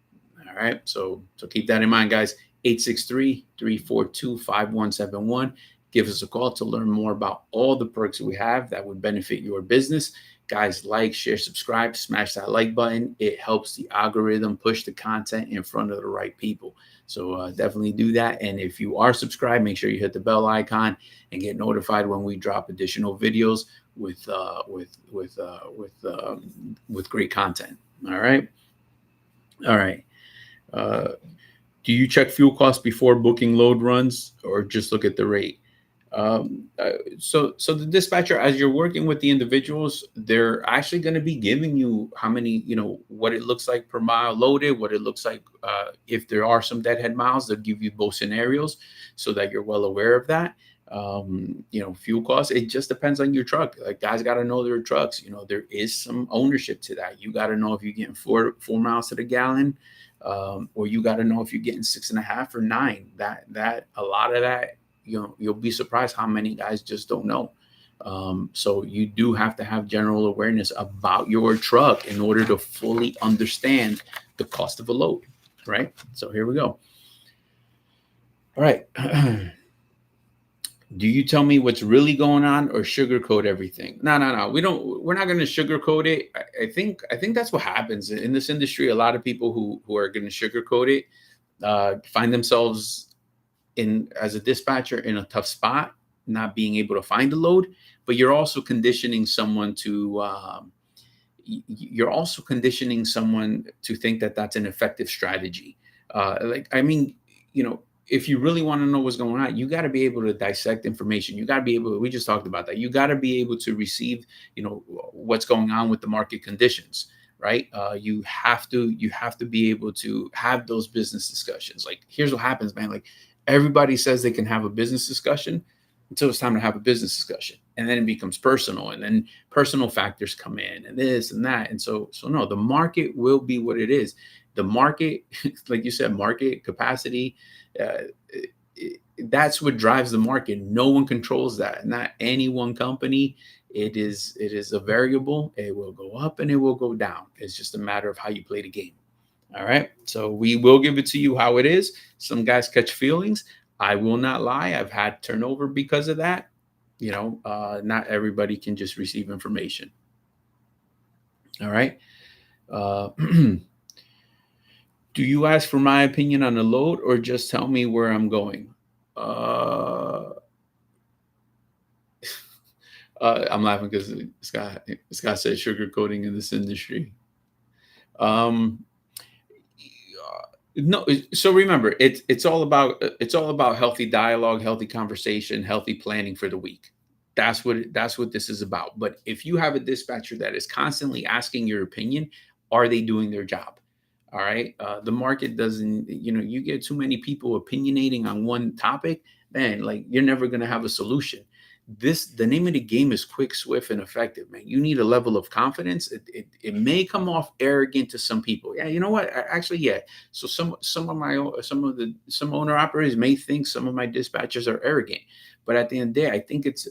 All right. So keep that in mind, guys. 863-342-5171. Give us a call to learn more about all the perks we have that would benefit your business. Guys, like, share, subscribe, smash that like button. It helps the algorithm push the content in front of the right people. So definitely do that. And if you are subscribed, make sure you hit the bell icon and get notified when we drop additional videos with great content. All right. Do you check fuel costs before booking load runs, or just look at the rate? So the dispatcher, as you're working with the individuals, they're actually going to be giving you how many, what it looks like per mile loaded, what it looks like if there are some deadhead miles. They'll give you both scenarios so that you're well aware of that. Fuel costs, it just depends on your truck. Like, guys got to know their trucks. There is some ownership to that. You got to know if you're getting 4 miles to the gallon, or you got to know if you're getting 6.5 or 9. That a lot of that, you'll be surprised how many guys just don't know. So you do have to have general awareness about your truck in order to fully understand the cost of a load, right? So here we go. All right. Do you tell me what's really going on or sugarcoat everything? No, no, no. We're not going to sugarcoat it. I think that's what happens in this industry. A lot of people who are going to sugarcoat it find themselves in as a dispatcher in a tough spot, not being able to find a load. But you're also conditioning someone to you're also conditioning someone to think that that's an effective strategy. Like, I mean, you know, if you really want to know what's going on, you got to be able to dissect information. You got to be able. We just talked about that. You got to be able to receive, what's going on with the market conditions, right? You have to be able to have those business discussions. Like, here's what happens, man. Like, everybody says they can have a business discussion until it's time to have a business discussion, and then it becomes personal, and then personal factors come in, and this and that, and so no, the market will be what it is. The market, like you said, market capacity, uh, that's what drives the market. No one controls that, not any one company. It is a variable. It will go up and it will go down. It's just a matter of how you play the game. All right. So we will give it to you how it is. Some guys catch feelings. I will not lie. I've had turnover because of that. Not everybody can just receive information. All right. Uh, do you ask for my opinion on the load or just tell me where I'm going? Uh, I'm laughing because Scott said sugarcoating in this industry. Um, No, so remember, it's all about healthy dialogue, healthy conversation, healthy planning for the week. That's what this is about. But if you have a dispatcher that is constantly asking your opinion, are they doing their job? All right. The market doesn't. You get too many people opinionating on one topic, man. Like, you're never gonna have a solution. The name of the game is quick, swift, and effective, man. You need a level of confidence. It may come off arrogant to some people. Yeah, you know what? Actually, yeah. So some owner operators may think some of my dispatchers are arrogant, but at the end of the day, I think it's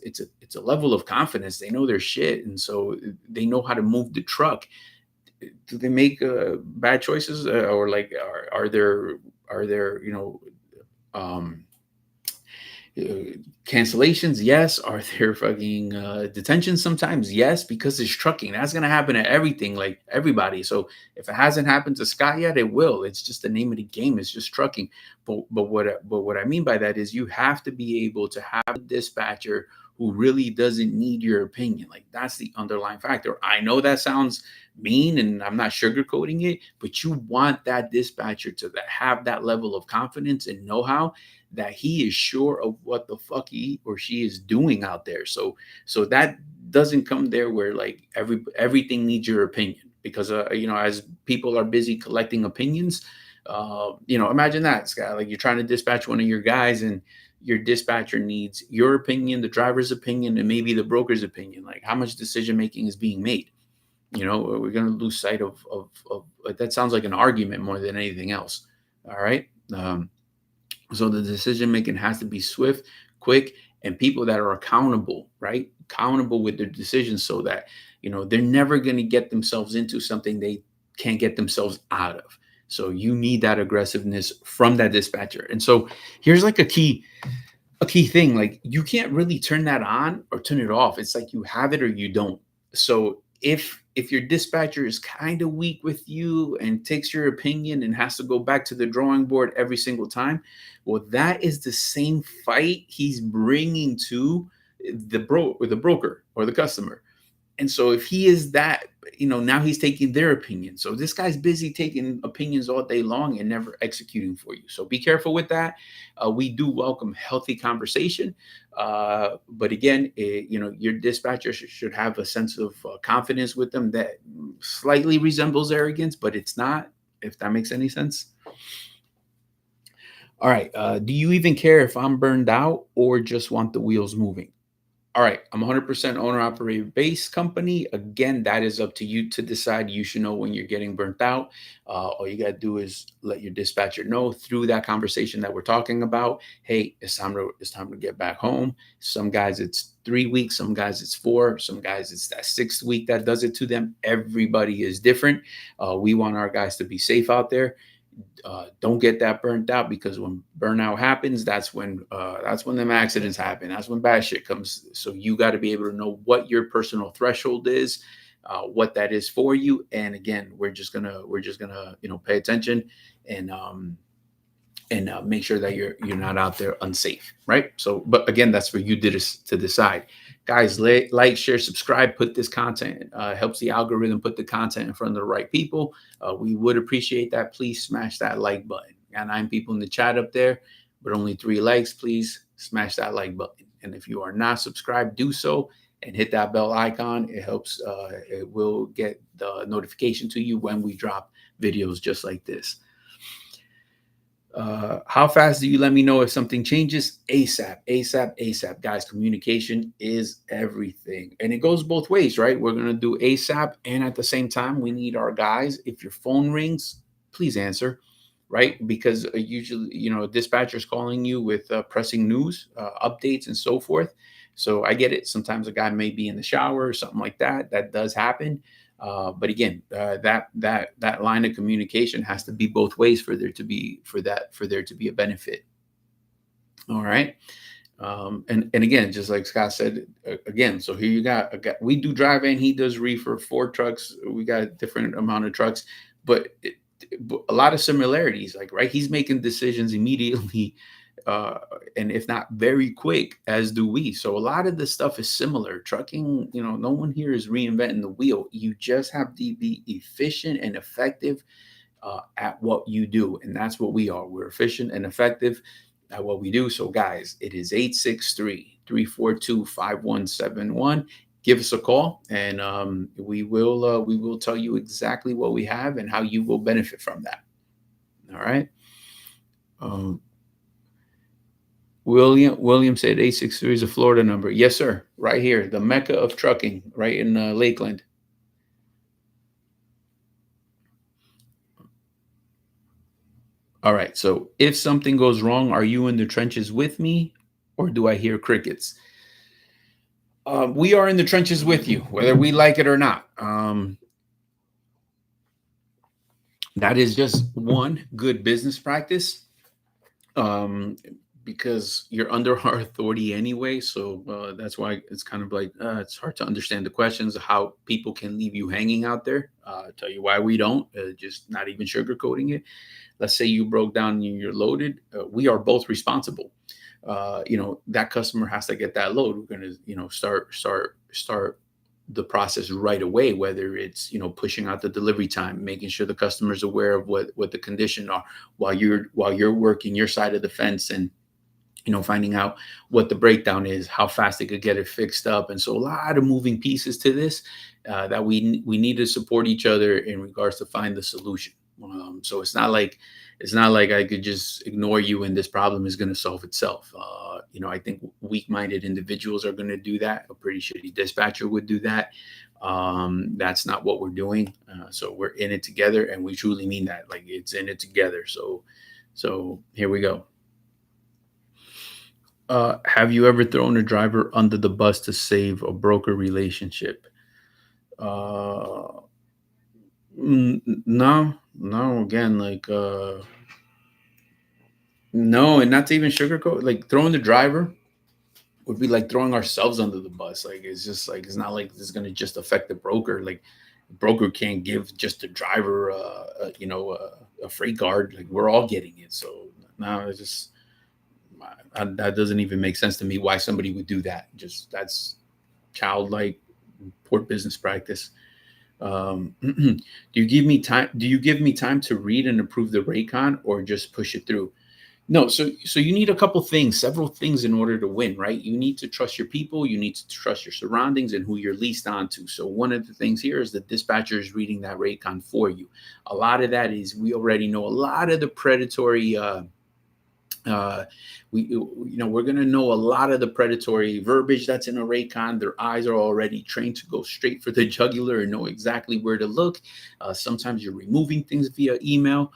a level of confidence. They know their shit, and so they know how to move the truck. Do they make bad choices, or like are there um cancellations? Yes. Are there fucking detentions sometimes? Yes, because it's trucking. That's gonna happen to everything, like everybody. So if it hasn't happened to Scott yet, it will. It's just the name of the game. It's just trucking. But what I mean by that is you have to be able to have a dispatcher who really doesn't need your opinion. Like, that's the underlying factor. I know that sounds mean and I'm not sugarcoating it, but you want that dispatcher to have that level of confidence and know-how, that he is sure of what the fuck he or she is doing out there. So that doesn't come there where like everything needs your opinion, because as people are busy collecting opinions, imagine that, Scott. Like, you're trying to dispatch one of your guys, and your dispatcher needs your opinion, the driver's opinion, and maybe the broker's opinion. Like, how much decision making is being made? We're going to lose sight of that. Sounds like an argument more than anything else. All right. So the decision making has to be swift, quick, and people that are accountable, right? Accountable with their decisions, so that they're never going to get themselves into something they can't get themselves out of. So you need that aggressiveness from that dispatcher. And so here's like a key thing. Like, you can't really turn that on or turn it off. It's like you have it or you don't. So if your dispatcher is kind of weak with you and takes your opinion and has to go back to the drawing board every single time, well, that is the same fight he's bringing to the broker or the customer. And so if he is that, now he's taking their opinion. So this guy's busy taking opinions all day long and never executing for you. So be careful with that. We do welcome healthy conversation. But again, your dispatcher should have a sense of confidence with them that slightly resembles arrogance, but it's not, if that makes any sense. All right. Do you even care if I'm burned out or just want the wheels moving? All right, I'm 100% owner operated based company. Again, that is up to you to decide. You should know when you're getting burnt out. All you got to do is let your dispatcher know through that conversation that we're talking about. Hey, it's time to get back home. Some guys it's 3 weeks, some guys it's 4, some guys it's that 6th week that does it to them. Everybody is different. We want our guys to be safe out there. Don't get that burnt out, because when burnout happens, that's when them accidents happen. That's when bad shit comes. So you got to be able to know what your personal threshold is, what that is for you. And again, we're just gonna pay attention and make sure that you're not out there unsafe, right? So, but again, that's for you to decide. Guys, like, share, subscribe, put this content, helps the algorithm put the content in front of the right people. We would appreciate that. Please smash that like button. Got 9 people in the chat up there, but only 3 likes. Please smash that like button. And if you are not subscribed, do so and hit that bell icon. It helps. It will get the notification to you when we drop videos just like this. How fast do you let me know if something changes? ASAP, ASAP, ASAP. Guys, communication is everything. And it goes both ways, right? We're going to do ASAP. And at the same time, we need our guys. If your phone rings, please answer, right? Because usually, dispatcher's calling you with pressing news, updates, and so forth. So I get it. Sometimes a guy may be in the shower or something like that. That does happen. But again, that line of communication has to be both ways for there to be a benefit. All right. And again, just like Scott said, again, so here you got we do drive in, he does reefer, 4 trucks. We got a different amount of trucks, but a lot of similarities. Like, right, he's making decisions immediately. And if not very quick, as do we. So a lot of the stuff is similar. Trucking, no one here is reinventing the wheel. You just have to be efficient and effective at what you do. And that's what we are. We're efficient and effective at what we do. So guys, it is 863-342-5171. Give us a call, and we will tell you exactly what we have and how you will benefit from that. All right. William said 863 is a Florida number. Yes, sir. Right here, the mecca of trucking, right in Lakeland. All right. So if something goes wrong, are you in the trenches with me, or do I hear crickets? We are in the trenches with you, whether we like it or not. That is just one good business practice. Because you're under our authority anyway. So that's why it's kind of like, it's hard to understand the questions of how people can leave you hanging out there. Tell you why we don't, just not even sugarcoating it. Let's say you broke down and you're loaded. We are both responsible. That customer has to get that load. We're going to, start the process right away, whether it's, pushing out the delivery time, making sure the customer's aware of what the condition are while you're working your side of the fence, and finding out what the breakdown is, how fast they could get it fixed up. And so a lot of moving pieces to this that we need to support each other in regards to find the solution. So it's not like I could just ignore you and this problem is going to solve itself. I think weak-minded individuals are going to do that. A pretty shitty dispatcher would do that. That's not what we're doing. So we're in it together, and we truly mean that. Like, it's in it together. So here we go. Have you ever thrown a driver under the bus to save a broker relationship? No. Again, like, no, and not to even sugarcoat. Like, throwing the driver would be like throwing ourselves under the bus. Like, it's just like, it's not like this is going to just affect the broker. Like, the broker can't give just the driver, a freight guard. Like, we're all getting it. So now it's just. That doesn't even make sense to me why somebody would do that. Just, that's childlike, poor business practice. Do you give me time to read and approve the Raycon, or just push it through? No. So you need several things in order to win, right? You need to trust your people. You need to trust your surroundings and who you're leased onto. So one of the things here is the dispatcher is reading that Raycon for you. A lot of that is, we already know a lot of the predatory, we're going to know a lot of the predatory verbiage that's in a Raycon. Their eyes are already trained to go straight for the jugular and know exactly where to look. Sometimes you're removing things via email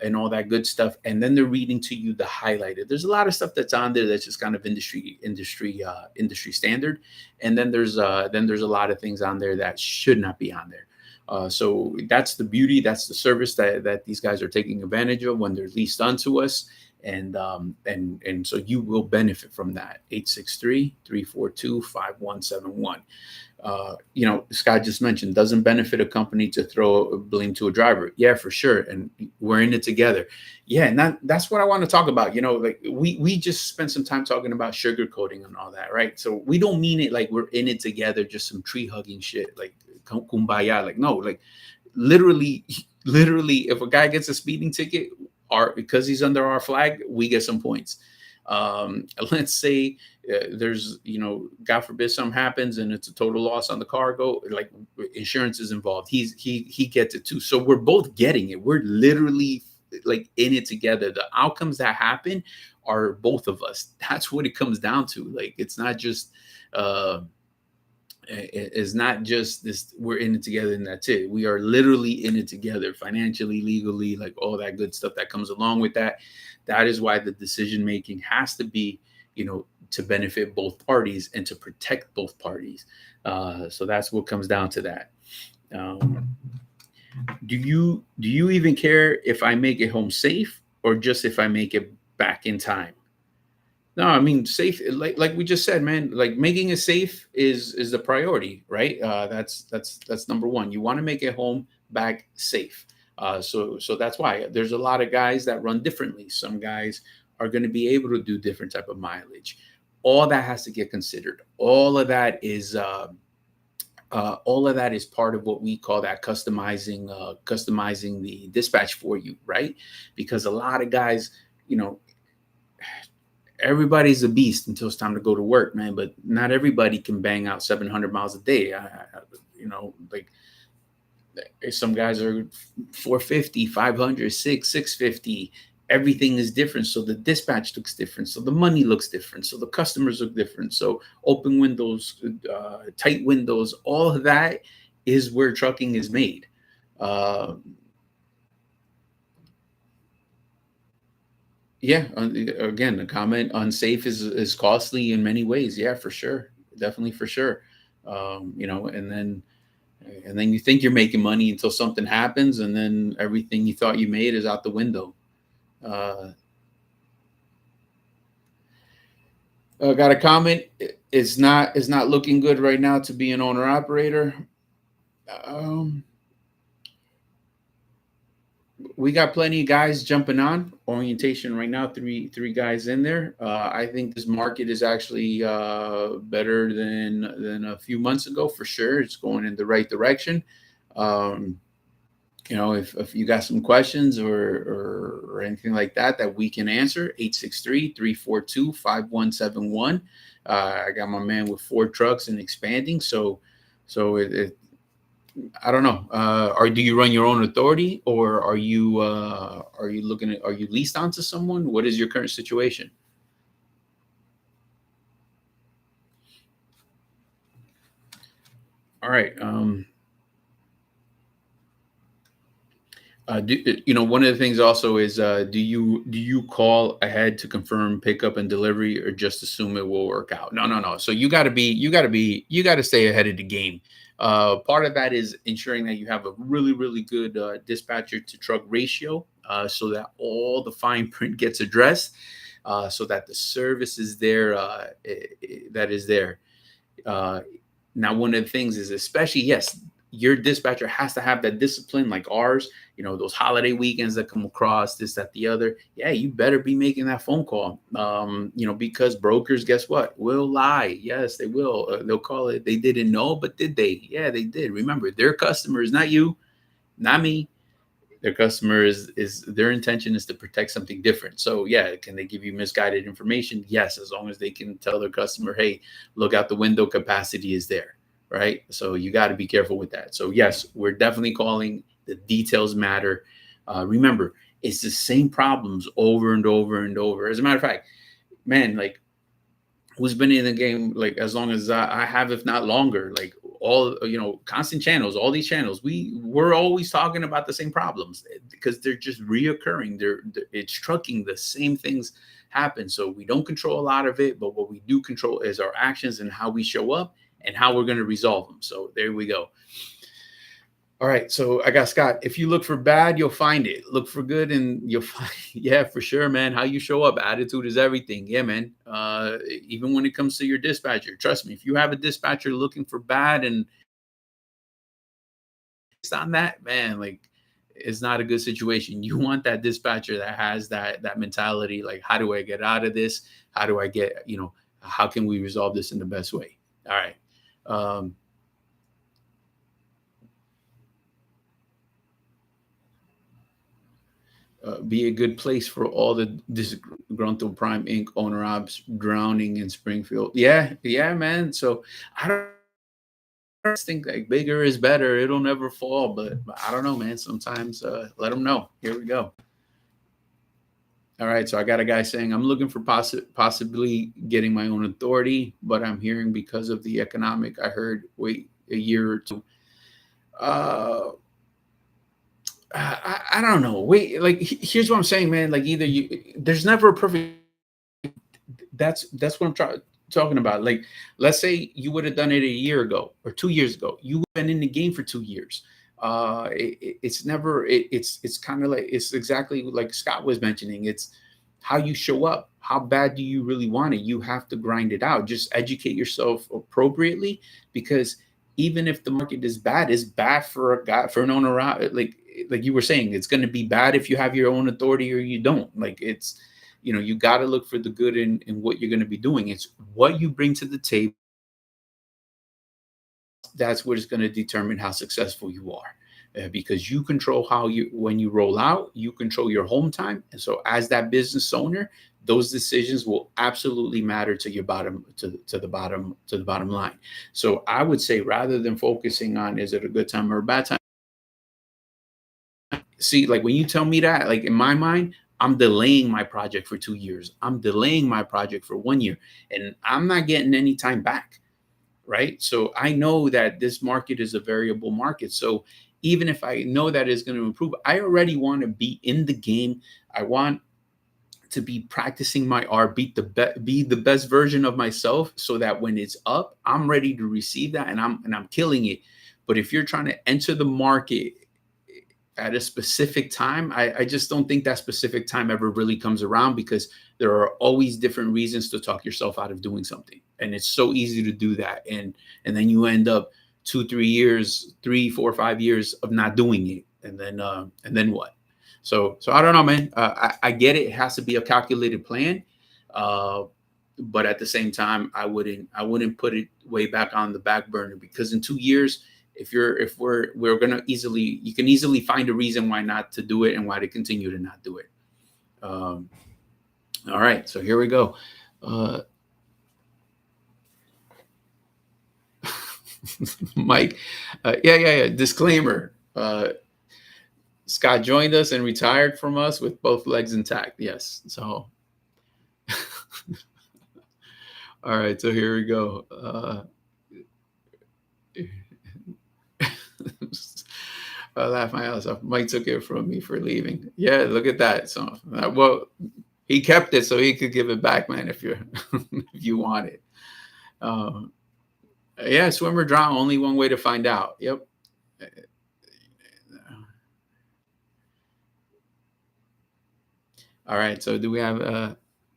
and all that good stuff, and then they're reading to you the highlighted. There's a lot of stuff that's on there that's just kind of industry standard, and then there's a lot of things on there that should not be on there. So that's the beauty. That's the service that these guys are taking advantage of when they're leased onto us. And so you will benefit from that. 863-342-5171. Scott just mentioned, doesn't benefit a company to throw blame to a driver. Yeah, for sure. And we're in it together. Yeah. And that's what I want to talk about. Like we just spent some time talking about sugarcoating and all that. Right. So we don't mean it like we're in it together, just some tree hugging shit, like kumbaya. Like, no, like literally, if a guy gets a speeding ticket, because he's under our flag, we get some points. Let's say there's, God forbid something happens and it's a total loss on the cargo, like insurance is involved. He gets it too. So we're both getting it. We're literally like in it together. The outcomes that happen are both of us. That's what it comes down to. Like, it's not just this, we're in it together and that's it. We are literally in it together, financially, legally, like all that good stuff that comes along with that. That is why the decision making has to be, to benefit both parties and to protect both parties. So that's what comes down to that. Do you even care if I make it home safe or just if I make it back in time? No, I mean, safe, like we just said, man, like making it safe is the priority, right? That's number one. You want to make it home back safe. So that's why there's a lot of guys that run differently. Some guys are going to be able to do different type of mileage. All that has to get considered. All of that is part of what we call that customizing the dispatch for you, right? Because a lot of guys, everybody's a beast until it's time to go to work, man. But not everybody can bang out 700 miles a day. Like some guys are 450, 500, 650. Everything is different. So the dispatch looks different. So the money looks different. So the customers look different. So open windows, tight windows, all of that is where trucking is made. Yeah, again, the comment unsafe is costly in many ways. Yeah, for sure, definitely for sure. And then you think you're making money until something happens, and then everything you thought you made is out the window. Got a comment. It's not looking good right now to be an owner operator. We got plenty of guys jumping on orientation right now. Three guys in there. I think this market is actually better than a few months ago for sure. It's going in the right direction. If you got some questions or anything like that we can answer, 863-342-5171. I got my man with 4 trucks and expanding. So I don't know. Or do you run your own authority, or are you leased onto someone? What is your current situation? All right. One of the things also is, do you call ahead to confirm pickup and delivery, or just assume it will work out? No. So you got to stay ahead of the game. Part of that is ensuring that you have a really, really good dispatcher to truck ratio, so that all the fine print gets addressed, so that the service is there, that is there. Now, one of the things is, especially, yes, your dispatcher has to have that discipline like ours. Those holiday weekends that come across, this, that, the other. Yeah, you better be making that phone call. Because brokers, guess what? Will lie. Yes, they will. They'll call it, they didn't know, but did they? Yeah, they did. Remember, their customer is not you, not me. Their customer is their intention is to protect something different. So yeah, can they give you misguided information? Yes, as long as they can tell their customer, hey, look out the window, capacity is there, right? So you got to be careful with that. So yes, we're definitely calling. The details matter. Remember, it's the same problems over and over and over. As a matter of fact, man, like, who's been in the game like as long as I have, if not longer, like all, constant channels, all these channels, we're always talking about the same problems because they're just reoccurring. It's trucking, the same things happen. So we don't control a lot of it, but what we do control is our actions and how we show up and how we're going to resolve them. So there we go. All right, so I got Scott. If you look for bad, you'll find it. Look for good, and you'll find. Yeah, for sure, man. How you show up, attitude is everything. Yeah, man. Even when it comes to your dispatcher, trust me. If you have a dispatcher looking for bad, and it's on that, man, like it's not a good situation. You want that dispatcher that has that mentality. Like, how do I get out of this? How do I get? How can we resolve this in the best way? All right. Um, be a good place for all the disgruntled Prime Inc. owner ops drowning in Springfield. Yeah, yeah, man. So I don't think like bigger is better. It'll never fall, but I don't know, man. Sometimes let them know. Here we go. All right, so I got a guy saying I'm looking for possibly getting my own authority, but I'm hearing because of the economic. I heard wait a year or two. Uh, I don't know. Wait, like here's what I'm saying, man. Like either there's never a perfect. That's what talking about. Like, let's say you would have done it a year ago or 2 years ago. You would have been in the game for 2 years. It's never. It's kind of like it's exactly like Scott was mentioning. It's how you show up. How bad do you really want it? You have to grind it out. Just educate yourself appropriately because even if the market is bad, it's bad for a guy for an owner out like you were saying, it's going to be bad if you have your own authority or you don't. Like it's, you got to look for the good in what you're going to be doing. It's what you bring to the table. That's what is going to determine how successful you are. Because you control when you roll out, you control your home time. And so as that business owner, those decisions will absolutely matter to your bottom to the bottom line. So I would say rather than focusing on is it a good time or a bad time, see, like when you tell me that, like in my mind, I'm delaying my project for 2 years. I'm delaying my project for 1 year, and I'm not getting any time back. Right. So I know that this market is a variable market. So even if I know that it's going to improve, I already want to be in the game. I want to be practicing my art, be the best version of myself, so that when it's up, I'm ready to receive that, and I'm killing it. But if you're trying to enter the market at a specific time, I just don't think that specific time ever really comes around because there are always different reasons to talk yourself out of doing something. And it's so easy to do that. And then you end up 2, 3 years, 3, 4, 5 years of not doing it. And then what? So I don't know, man. I get it. It has to be a calculated plan. Uh, but at the same time, I wouldn't put it way back on the back burner because in 2 years, if we're gonna easily you can easily find a reason why not to do it and why to continue to not do it. Um, all right, so here we go. Uh, Mike, yeah. Disclaimer: Scott joined us and retired from us with both legs intact. Yes. So, all right. So here we go. I laugh my ass off. Mike took it from me for leaving. Yeah, look at that. So, well, he kept it so he could give it back, man. If you're if you want it. Um, yeah, swim or drown. Only one way to find out. Yep. All right. So do we have?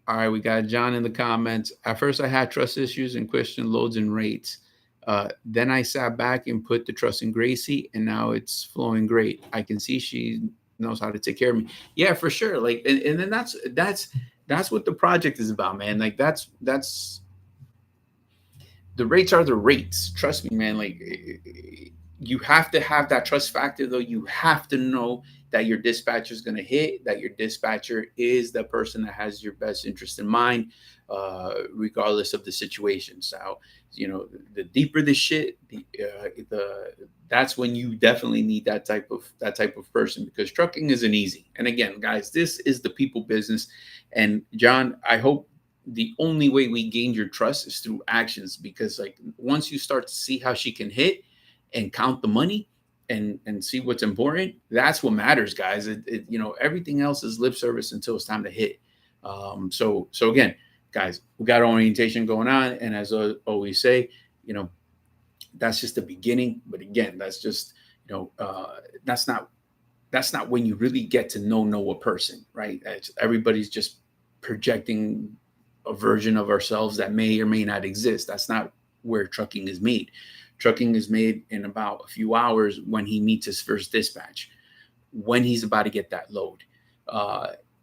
All right, we got John in the comments. At first, I had trust issues and questioned loads and rates. Then I sat back and put the trust in Gracie, and now it's flowing great. I can see she knows how to take care of me. Yeah, for sure. Like, and then that's what the project is about, man. Like that's the rates are the rates. Trust me, man. Like you have to have that trust factor, though. You have to know that your dispatcher is going to hit, that your dispatcher is the person that has your best interest in mind, regardless of the situation. So, the deeper the shit, the that's when you definitely need that type of person because trucking isn't easy. And again, guys, this is the people business. And John, I hope the only way we gain your trust is through actions because like once you start to see how she can hit and count the money and see what's important, that's what matters, guys. Everything else is lip service until it's time to hit. So again, guys, we got orientation going on, and as I always say, that's just the beginning. But again, that's just That's not when you really get to know a person, right? Everybody's just projecting a version of ourselves that may or may not exist. That's not where trucking is made. Trucking is made in about a few hours when he meets his first dispatch, when he's about to get that load,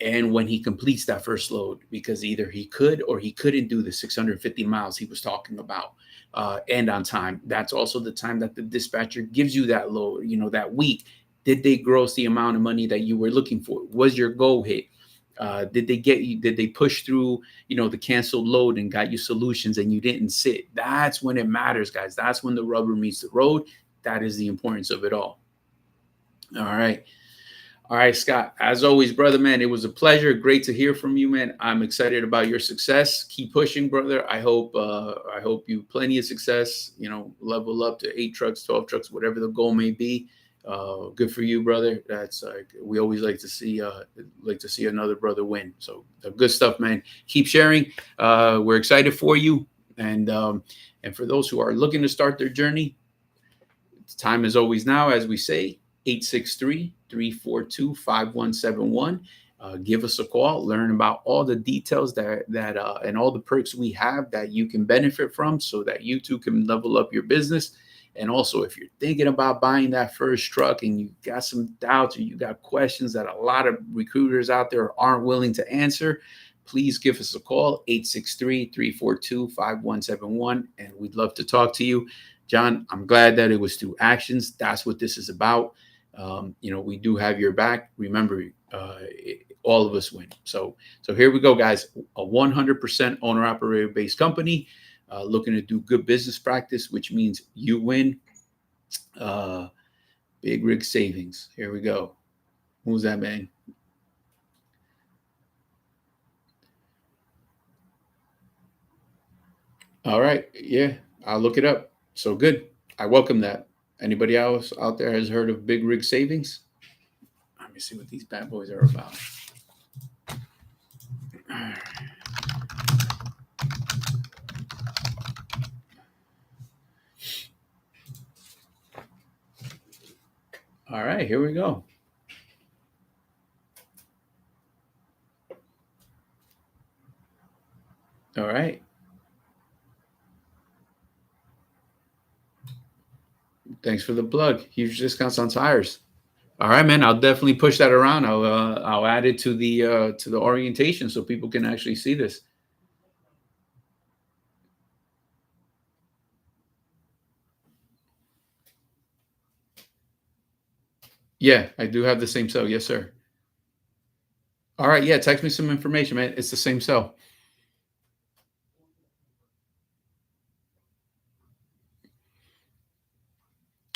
and when he completes that first load, because either he could or he couldn't do the 650 miles he was talking about, and on time. That's also the time that the dispatcher gives you that load, that week. Did they gross the amount of money that you were looking for? Was your goal hit? Did they get you? Did they push through, the canceled load and got you solutions and you didn't sit? That's when it matters, guys. That's when the rubber meets the road. That is the importance of it all. All right. All right, Scott. As always, brother, man, it was a pleasure. Great to hear from you, man. I'm excited about your success. Keep pushing, brother. I hope you plenty of success. Level up to 8 trucks, 12 trucks, whatever the goal may be. Good for you, brother. That's we always like to see another brother win. So good stuff, man. Keep sharing. We're excited for you, and for those who are looking to start their journey, time is always now, as we say. 863-342-5171. Give us a call. Learn about all the details that and all the perks we have that you can benefit from, so that you too can level up your business. And also, if you're thinking about buying that first truck and you got some doubts or you got questions that a lot of recruiters out there aren't willing to answer, please give us a call, 863-342-5171, and we'd love to talk to you. John, I'm glad that it was through actions. That's what this is about. We do have your back. Remember, all of us win. So here we go, guys. A 100% owner-operator based company, looking to do good business practice, which means you win. Big rig savings. Here we go. Who's that, man? All right. Yeah, I'll look it up. So good. I welcome that. Anybody else out there has heard of big rig savings? Let me see what these bad boys are about. All right, here we go. All right. Thanks for the plug. Huge discounts on tires. All right, man. I'll definitely push that around. I'll add it to the orientation so people can actually see this. Yeah, I do have the same cell. Yes, sir. All right. Yeah, text me some information, man. It's the same cell.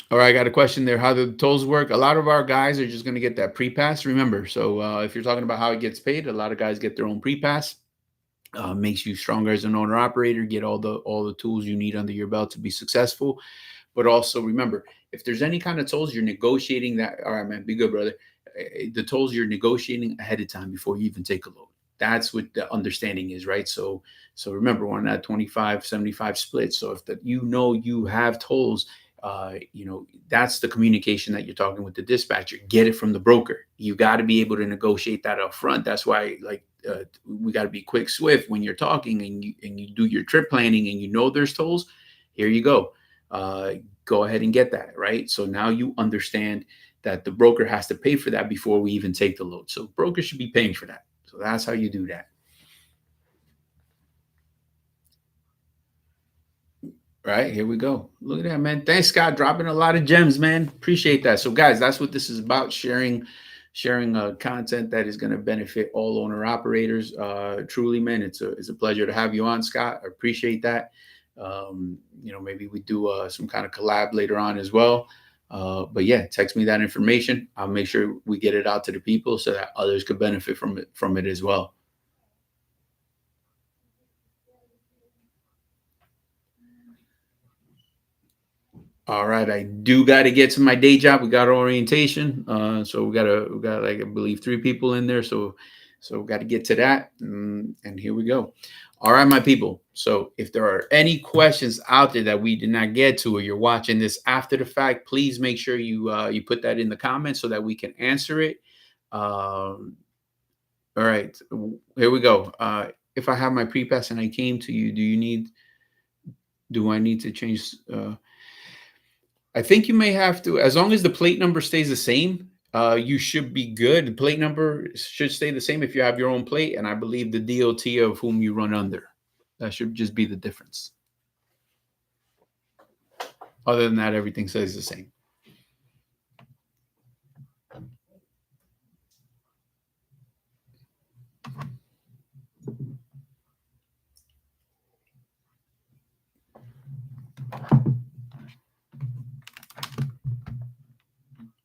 All right, I got a question there. How do the tolls work? A lot of our guys are just going to get that pre-pass. Remember, so if you're talking about how it gets paid, a lot of guys get their own pre-pass. Makes you stronger as an owner operator. Get all the tools you need under your belt to be successful. But also remember, if there's any kind of tolls, you're negotiating that. All right, man, be good, brother. The tolls you're negotiating ahead of time before you even take a load. That's what the understanding is, right? So remember, we're on that 25-75 split. So if you have tolls, that's the communication that you're talking with the dispatcher. Get it from the broker. You got to be able to negotiate that up front. That's why, we got to be quick, swift when you're talking and you do your trip planning and there's tolls. Here you go. Go ahead and get that, right? So now you understand that the broker has to pay for that before we even take the load. So broker should be paying for that. So that's how you do that. Right, here we go. Look at that, man. Thanks, Scott. Dropping a lot of gems, man. Appreciate that. So, guys, that's what this is about, sharing content that is going to benefit all owner operators. Truly, man, it's a pleasure to have you on, Scott. I appreciate that. Maybe we do some kind of collab later on as well. But yeah, text me that information. I'll make sure we get it out to the people so that others could benefit from it as well. All right, I do got to get to my day job. We got orientation, so we got like I believe 3 people in there. So we got to get to that, and here we go. All right, my people. So if there are any questions out there that we did not get to, or you're watching this after the fact, please make sure you put that in the comments so that we can answer it. All right, here we go. If I have my pre-pass and I came to you, do I need to change? I think you may have to, as long as the plate number stays the same, you should be good. The plate number should stay the same if you have your own plate, and I believe the DOT of whom you run under. That should just be the difference. Other than that, everything stays the same.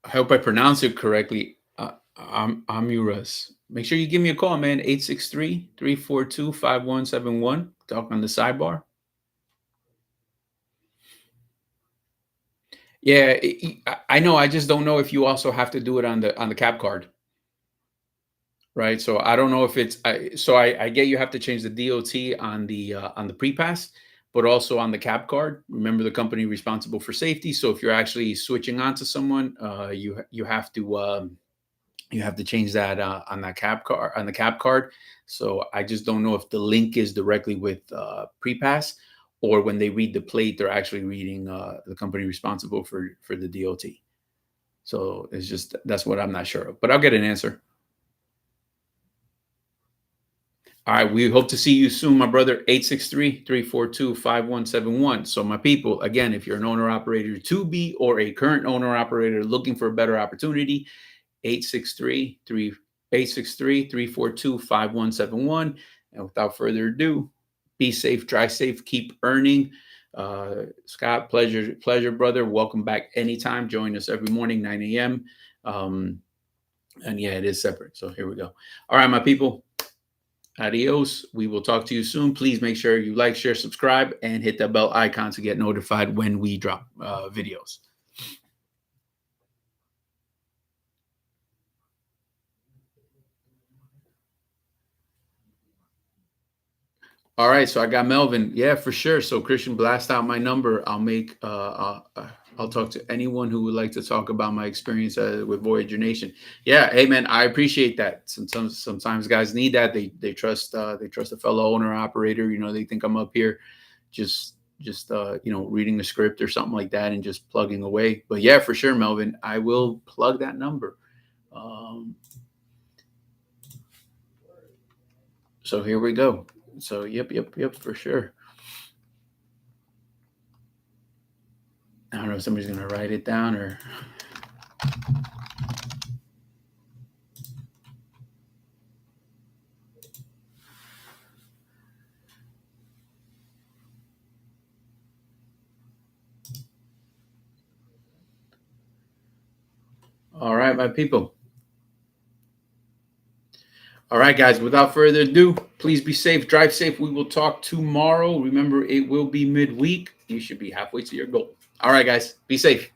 I hope I pronounce it correctly. I'm Amuras. Make sure you give me a call, man. 863-342-5171. Talk on the sidebar. Yeah, I know. I just don't know if you also have to do it on the cap card, right? So I don't know if it's. I get you have to change the DOT on the pre-pass, but also on the cap card. Remember the company responsible for safety. So if you're actually switching on to someone, you have to change that on that cap card. So I just don't know if the link is directly with pre-pass, or when they read the plate, they're actually reading the company responsible for the DOT. So it's just, that's what I'm not sure of, but I'll get an answer. All right, we hope to see you soon, my brother. 863-342-5171. So my people, again, if you're an owner operator to be, or a current owner operator looking for a better opportunity, 863-342-5171. And without further ado, be safe, drive safe, keep earning. Scott, pleasure, brother. Welcome back anytime. Join us every morning, 9 a.m. And yeah, it is separate. So here we go. All right, my people. Adios. We will talk to you soon. Please make sure you like, share, subscribe, and hit that bell icon to get notified when we drop videos. All right, so I got Melvin. Yeah, for sure. So Christian, blast out my number. I'll talk to anyone who would like to talk about my experience with Voyager Nation. Yeah, hey man, I appreciate that. Sometimes guys need that. They trust a fellow owner operator. You know, they think I'm up here just reading the script or something like that and just plugging away. But yeah, for sure, Melvin, I will plug that number. So here we go. So yep, for sure. I don't know if somebody's gonna write it down or. All right, my people. All right, guys, without further ado, please be safe, drive safe. We will talk tomorrow. Remember, it will be midweek. You should be halfway to your goal. All right, guys, be safe.